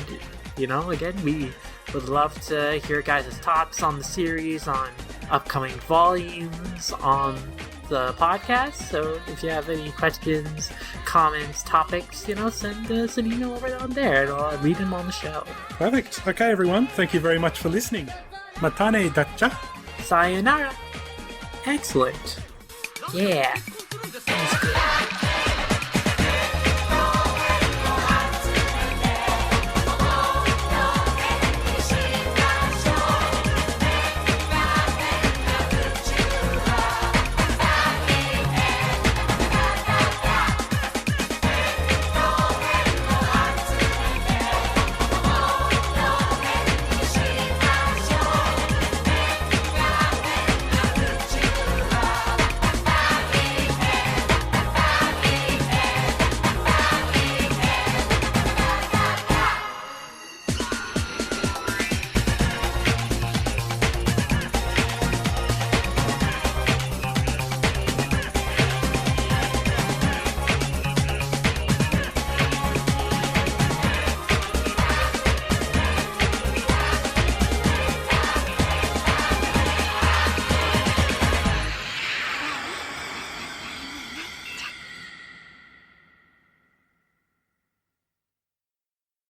again, we would love to hear guys' thoughts on the series, on upcoming volumes, on the podcast. So if you have any questions, comments, topics, send us an email over on there, and I'll read them on the show. Perfect. Okay, everyone. Thank you very much for listening. Matane dacha. Sayonara. Excellent. Yeah. That's good.